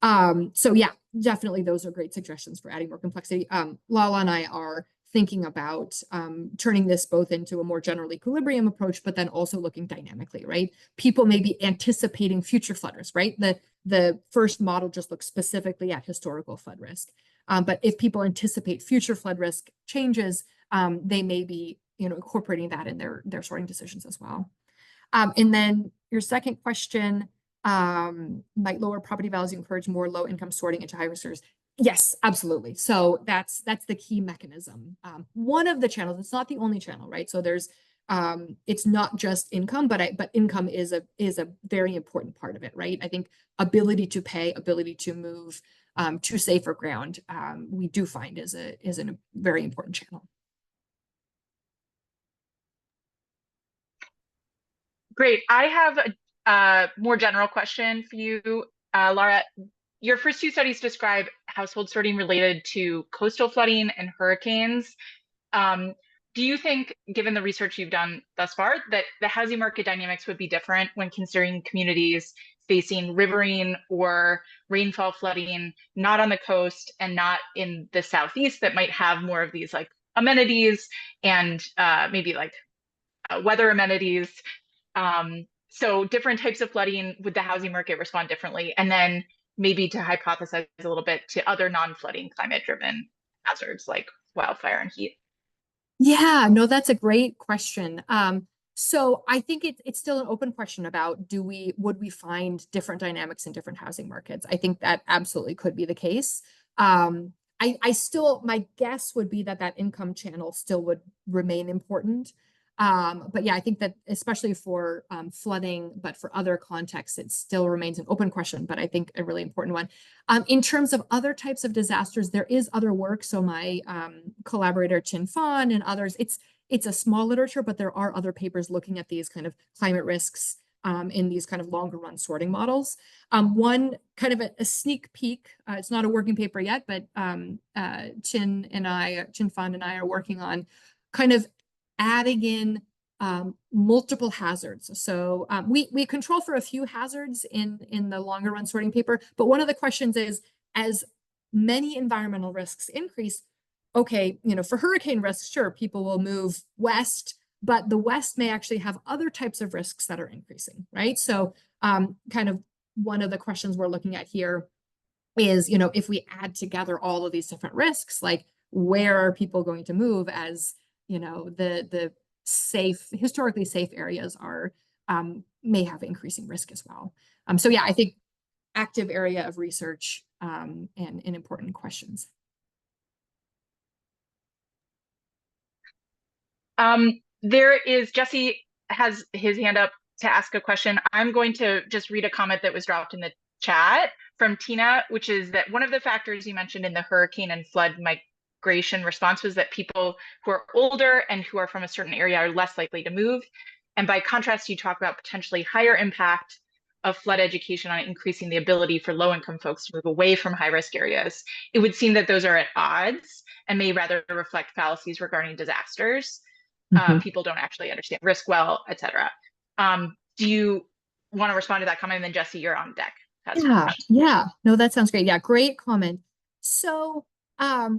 So yeah, definitely those are great suggestions for adding more complexity. Lala and I are thinking about turning this both into a more general equilibrium approach, but then also looking dynamically, right? People may be anticipating future flood risk, right? The first model just looks specifically at historical flood risk. But if people anticipate future flood risk changes, they may be, incorporating that in their sorting decisions as well. And then your second question, might lower property values encourage more low income sorting into high riskers? Yes, absolutely. So that's the key mechanism. One of the channels, it's not the only channel, right? So there's it's not just income, but income is a very important part of it, right? I think ability to pay, ability to move to safer ground, we do find is a very important channel. Great. I have a more general question for you, Laura. Your first two studies describe household sorting related to coastal flooding and hurricanes. Um, do you think, given the research you've done thus far, that the housing market dynamics would be different when considering communities facing riverine or rainfall flooding, not on the coast and not in the southeast, that might have more of these like amenities and maybe like weather amenities? So different types of flooding, would the housing market respond differently? And then maybe to hypothesize a little bit to other non-flooding climate-driven hazards like wildfire and heat. Yeah, no, that's a great question. So I think it's still an open question about would we find different dynamics in different housing markets? I think that absolutely could be the case. I still, my guess would be that income channel still would remain important. But yeah, I think that especially for flooding, but for other contexts, it still remains an open question, but I think a really important one. In terms of other types of disasters, there is other work. So my collaborator Chin Fan and others, it's a small literature, but there are other papers looking at these kind of climate risks in these kind of longer run sorting models. One kind of a sneak peek, it's not a working paper yet, but Chin Fan and I are working on kind of adding in multiple hazards. So we control for a few hazards in the longer run sorting paper, but one of the questions is, as many environmental risks increase, okay, for hurricane risks, sure, people will move west, but the west may actually have other types of risks that are increasing, right? So kind of one of the questions we're looking at here is, if we add together all of these different risks, like where are people going to move as the historically safe areas are may have increasing risk as well. So yeah, I think active area of research and important questions. There is, Jesse has his hand up to ask a question. I'm going to just read a comment that was dropped in the chat from Tina, which is that one of the factors you mentioned in the hurricane and flood migration response was that people who are older and who are from a certain area are less likely to move. And by contrast, you talk about potentially higher impact of flood education on increasing the ability for low-income folks to move away from high-risk areas. It would seem that those are at odds and may rather reflect fallacies regarding disasters. People don't actually understand risk well, et cetera. Do you want to respond to that comment? And then Jesse, you're on deck. Yeah. No, that sounds great. Yeah, great comment. So I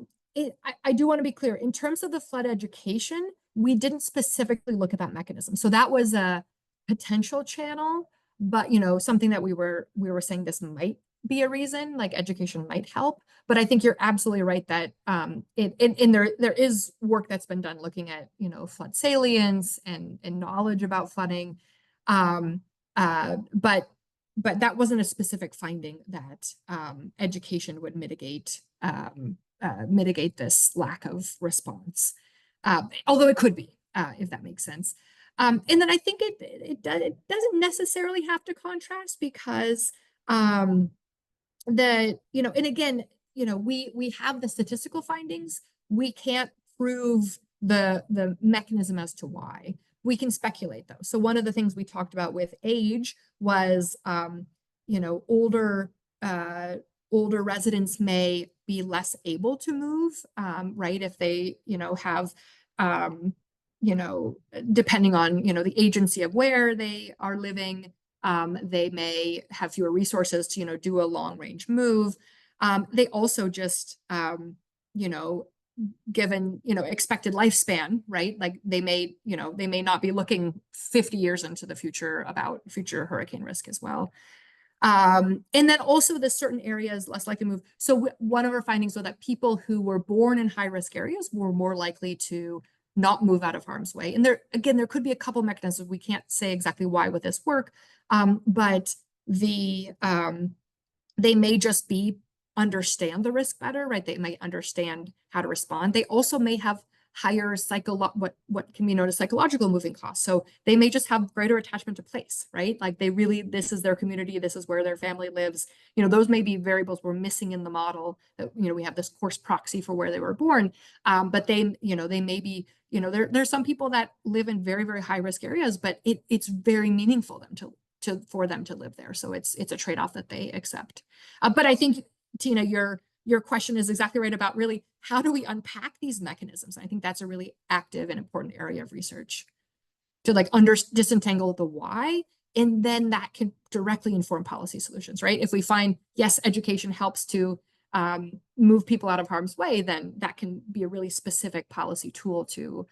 do want to be clear. In terms of the flood education, we didn't specifically look at that mechanism. So that was a potential channel, but something that we were saying this might be a reason, like education might help. But I think you're absolutely right that there is work that's been done looking at flood salience and knowledge about flooding. But that wasn't a specific finding that education would mitigate this lack of response, although it could be, if that makes sense. And then I think it doesn't necessarily have to contrast because and again, we have the statistical findings. We can't prove the mechanism as to why. We can speculate though. So one of the things we talked about with age was, older residents may be less able to move, right? If they, have, depending on, the agency of where they are living, They may have fewer resources to, do a long range move. They also just, given, expected lifespan, right? Like they may not be looking 50 years into the future about future hurricane risk as well. And then also the certain areas less likely to move. So one of our findings was that people who were born in high risk areas were more likely to not move out of harm's way. And there could be a couple mechanisms. We can't say exactly why with this work, but they may just understand the risk better, right? They may understand how to respond. They also may have higher what can be known as psychological moving costs. So they may just have greater attachment to place, right? Like this is their community, this is where their family lives. Those may be variables we're missing in the model that, we have this coarse proxy for where they were born. But they may be, there's some people that live in very, very high risk areas, but it's very meaningful for them to live there. So it's a trade-off that they accept. But I think, Tina, your question is exactly right about really how do we unpack these mechanisms? I think that's a really active and important area of research to disentangle the why, and then that can directly inform policy solutions, right? If we find, yes, education helps to move people out of harm's way, then that can be a really specific policy tool to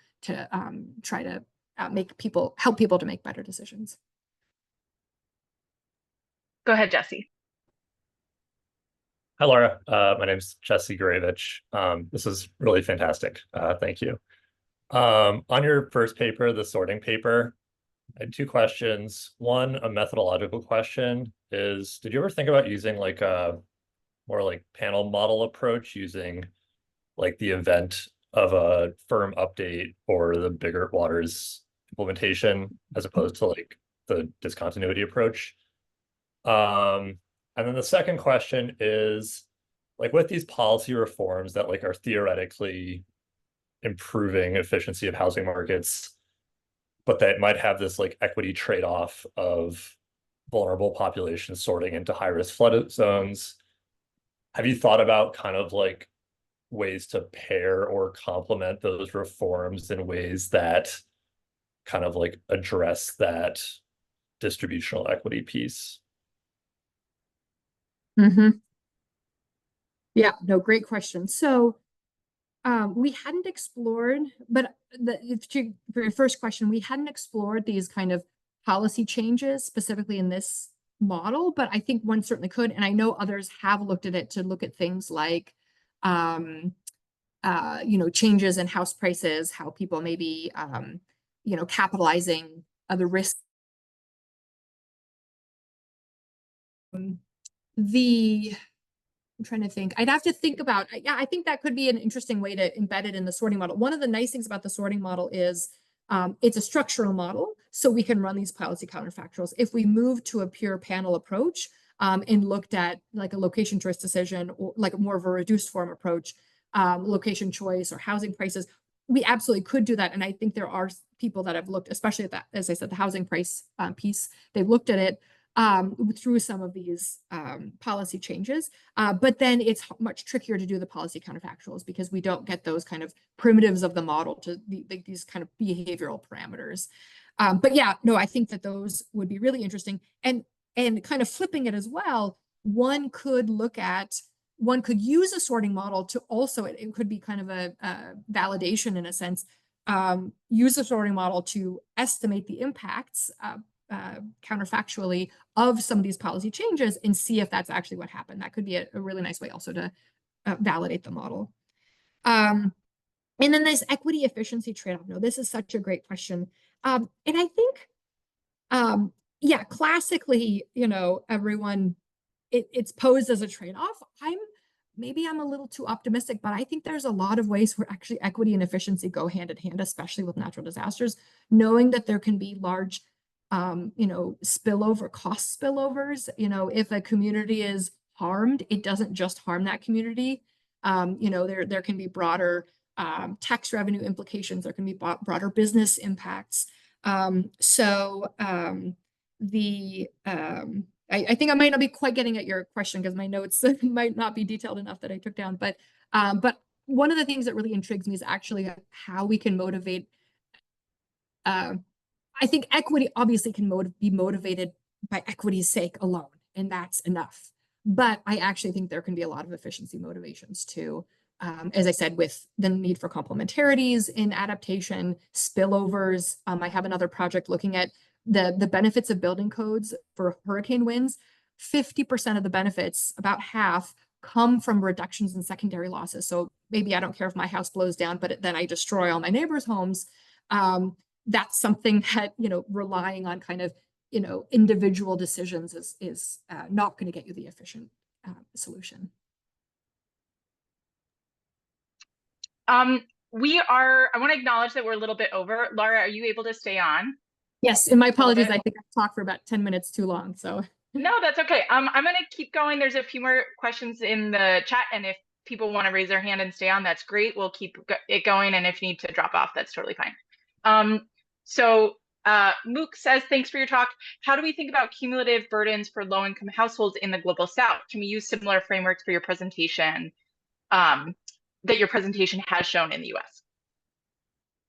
try to help people to make better decisions. Go ahead, Jesse. Hi, Laura. My name is Jesse Gurevich. This is really fantastic. Thank you. On your first paper, the sorting paper, I had two questions. One, a methodological question is, did you ever think about using like a more like panel model approach using like the event of a firm update or the bigger waters implementation as opposed to like the discontinuity approach? And then the second question is, like with these policy reforms that like are theoretically improving efficiency of housing markets, but that might have this like equity trade-off of vulnerable populations sorting into high-risk flood zones. Have you thought about kind of like ways to pair or complement those reforms in ways that kind of like address that distributional equity piece? Yeah, no, great question. So we hadn't explored, but for your first question, we hadn't explored these kind of policy changes specifically in this model, but I think one certainly could. And I know others have looked at it to look at things like, changes in house prices, how people may be, capitalizing the risk. I'm trying to think. I'd have to think about, yeah, I think that could be an interesting way to embed it in the sorting model. One of the nice things about the sorting model is it's a structural model, so we can run these policy counterfactuals. If we move to a pure panel approach and looked at like a location choice decision or like more of a reduced form approach, location choice or housing prices, we absolutely could do that. And I think there are people that have looked, especially at that, as I said, the housing price piece, they've looked at it through some of these policy changes. But then it's much trickier to do the policy counterfactuals because we don't get those kind of primitives of the model to these kind of behavioral parameters. But yeah, no, I think that those would be really interesting. And kind of flipping it as well, one could use a sorting model to also, it could be kind of a validation in a sense, use a sorting model to estimate the impacts counterfactually of some of these policy changes and see if that's actually what happened. That could be a really nice way also to validate the model. And then this equity efficiency trade-off. No, this is such a great question. And I think, yeah, classically, everyone, it's posed as a trade-off. Maybe I'm a little too optimistic, but I think there's a lot of ways where actually equity and efficiency go hand in hand, especially with natural disasters, knowing that there can be large cost spillovers. If a community is harmed, it doesn't just harm that community. There can be broader tax revenue implications. There can be broader business impacts. I think I might not be quite getting at your question because my notes might not be detailed enough that I took down. But one of the things that really intrigues me is actually how we can motivate. I think equity obviously can be motivated by equity's sake alone, and that's enough. But I actually think there can be a lot of efficiency motivations too. As I said, with the need for complementarities in adaptation, spillovers. I have another project looking at the benefits of building codes for hurricane winds. 50% of the benefits, about half, come from reductions in secondary losses. So maybe I don't care if my house blows down, but then I destroy all my neighbors' homes. That's something that, relying on kind of, individual decisions is not going to get you the efficient solution. I want to acknowledge that we're a little bit over. Laura, are you able to stay on? Yes, and my apologies. I think I talked for about 10 minutes too long, so. No, that's okay. I'm going to keep going. There's a few more questions in the chat, and if people want to raise their hand and stay on, that's great. We'll keep it going, and if you need to drop off, that's totally fine. Mook says, thanks for your talk. How do we think about cumulative burdens for low-income households in the global South? Can we use similar frameworks for your presentation that your presentation has shown in the US?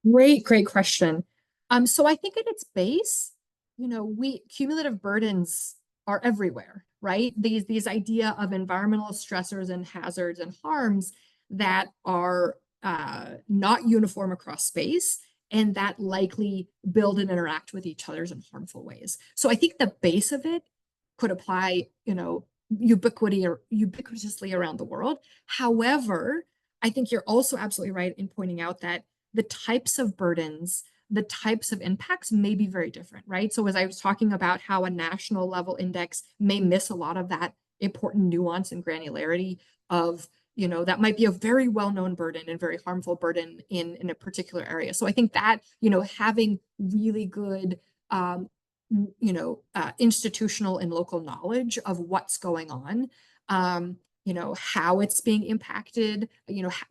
Great question. So I think at its base, cumulative burdens are everywhere, right? These idea of environmental stressors and hazards and harms that are not uniform across space and that likely build and interact with each other in harmful ways. So I think the base of it could apply, ubiquitously around the world. However, I think you're also absolutely right in pointing out that the types of burdens, the types of impacts may be very different, right? So as I was talking about how a national level index may miss a lot of that important nuance and granularity of, that might be a very well-known burden and very harmful burden in a particular area. So I think that, having really good, institutional and local knowledge of what's going on, how it's being impacted,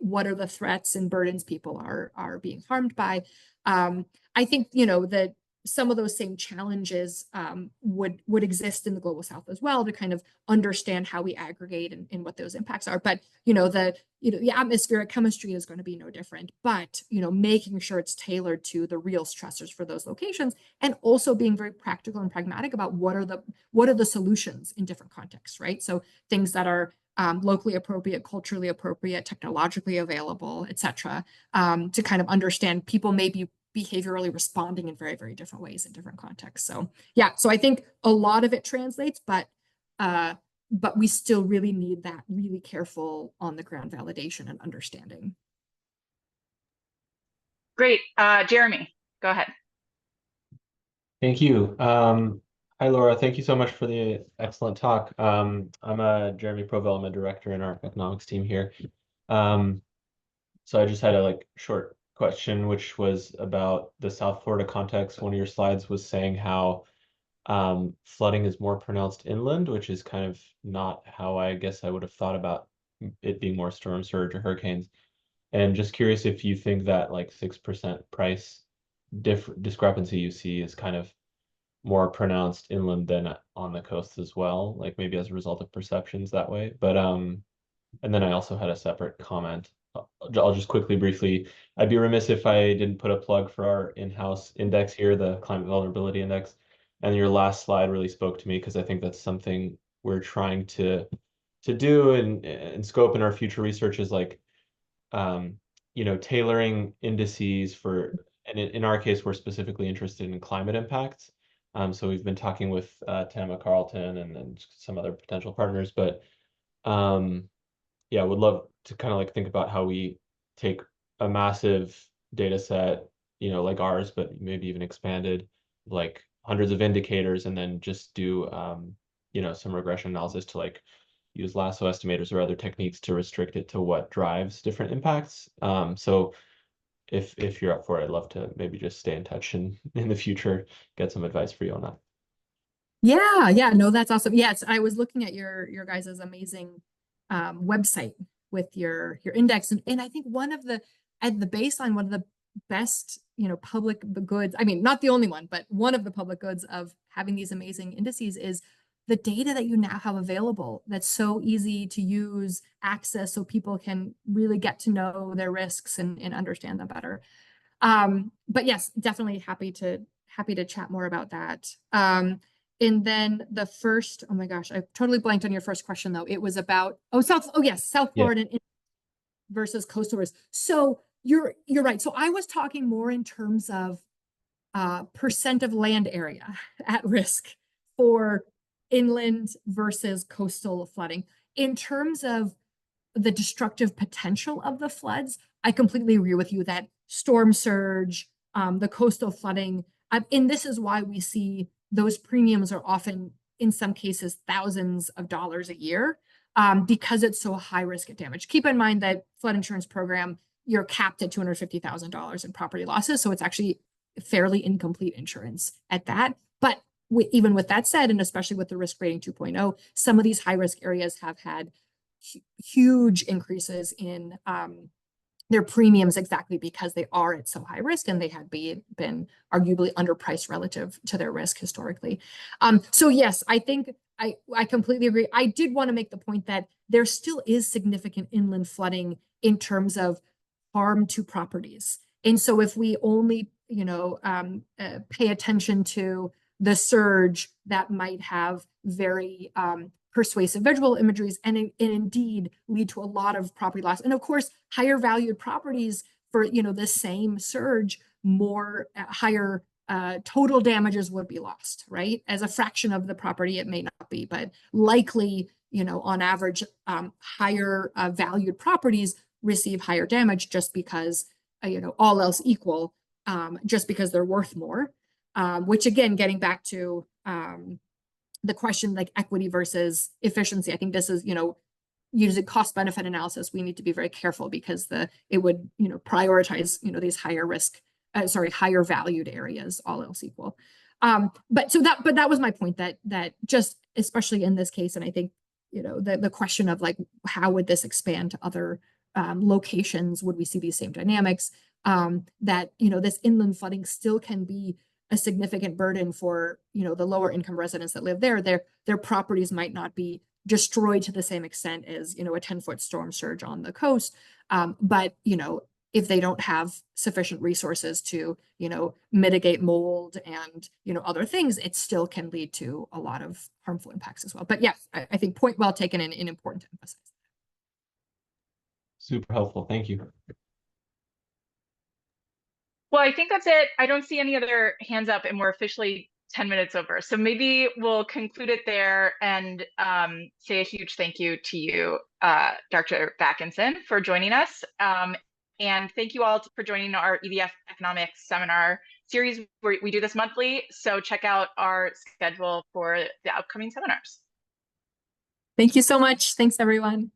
what are the threats and burdens people are being harmed by. I think, that some of those same challenges would exist in the global South as well to kind of understand how we aggregate and what those impacts are. But, the atmospheric chemistry is going to be no different, but, making sure it's tailored to the real stressors for those locations, and also being very practical and pragmatic about what are the solutions in different contexts, right? So things that are locally appropriate, culturally appropriate, technologically available, et cetera, to kind of understand people may be behaviorally responding in very, very different ways in different contexts. So yeah, so I think a lot of it translates, but we still really need that really careful on the ground validation and understanding. Great. Jeremy, go ahead. Thank you. Hi, Laura. Thank you so much for the excellent talk. I'm Jeremy Provell. I'm a director in our economics team here. So I just had a short question, which was about the South Florida context. One of your slides was saying how flooding is more pronounced inland, which is kind of not how I guess I would have thought about it being more storm surge or hurricanes. And just curious if you think that 6% price discrepancy you see is kind of more pronounced inland than on the coast as well, maybe as a result of perceptions that way. But and then I also had a separate comment. I'll just briefly, I'd be remiss if I didn't put a plug for our in-house index here, the Climate Vulnerability Index. And your last slide really spoke to me because I think that's something we're trying to do and scope in our future research is tailoring indices for, and in our case, we're specifically interested in climate impacts. So we've been talking with Tama Carlton and some other potential partners, but yeah, would love to kind of think about how we take a massive data set, like ours, but maybe even expanded, hundreds of indicators, and then just do, some regression analysis to use lasso estimators or other techniques to restrict it to what drives different impacts. So if you're up for it, I'd love to maybe just stay in touch and in the future get some advice for you on that. Yeah, no, that's awesome. Yes, I was looking at your guys' amazing website with your index, and I think at the baseline, one of the best public goods, I mean not the only one, but one of the public goods of having these amazing indices is the data that you now have available that's so easy to use, access, so people can really get to know their risks and understand them better. But yes, definitely happy to chat more about that. And then the first, oh my gosh, I totally blanked on your first question though. It was about, yes, South Yeah. Florida versus coastal risk. So you're right. So I was talking more in terms of percent of land area at risk for inland versus coastal flooding. In terms of the destructive potential of the floods, I completely agree with you that storm surge, the coastal flooding, and this is why we see those premiums are often, in some cases, thousands of dollars a year, because it's so high risk of damage. Keep in mind that flood insurance program, you're capped at $250,000 in property losses, so it's actually fairly incomplete insurance at that. But even with that said, and especially with the risk rating 2.0, some of these high risk areas have had huge increases in their premiums exactly because they are at so high risk and they had been arguably underpriced relative to their risk historically. So yes, I think I completely agree. I did want to make the point that there still is significant inland flooding in terms of harm to properties. And so if we only, pay attention to the surge that might have very persuasive visual imageries and indeed lead to a lot of property loss. And of course, higher valued properties for, the same surge, more higher total damages would be lost, right? As a fraction of the property, it may not be, but likely, on average, higher valued properties receive higher damage just because, all else equal, just because they're worth more. Which again, getting back to the question like equity versus efficiency, I think this is, using cost benefit analysis, we need to be very careful because it would, prioritize, these higher risk, higher valued areas, all else equal. But that was my point that just, especially in this case, and I think, the question of like, how would this expand to other locations? Would we see these same dynamics? That, this inland flooding still can be a significant burden for, the lower income residents that live there. Their properties might not be destroyed to the same extent as, a 10-foot storm surge on the coast. But, if they don't have sufficient resources to, mitigate mold and, other things, it still can lead to a lot of harmful impacts as well. But yes, I think point well taken and important to emphasize. Super helpful. Thank you. Well, I think that's it. I don't see any other hands up, and we're officially 10 minutes over. So maybe we'll conclude it there and say a huge thank you to you, Dr. Bakkensen, for joining us. And thank you all for joining our EDF Economics Seminar series. We do this monthly, so check out our schedule for the upcoming seminars. Thank you so much. Thanks, everyone.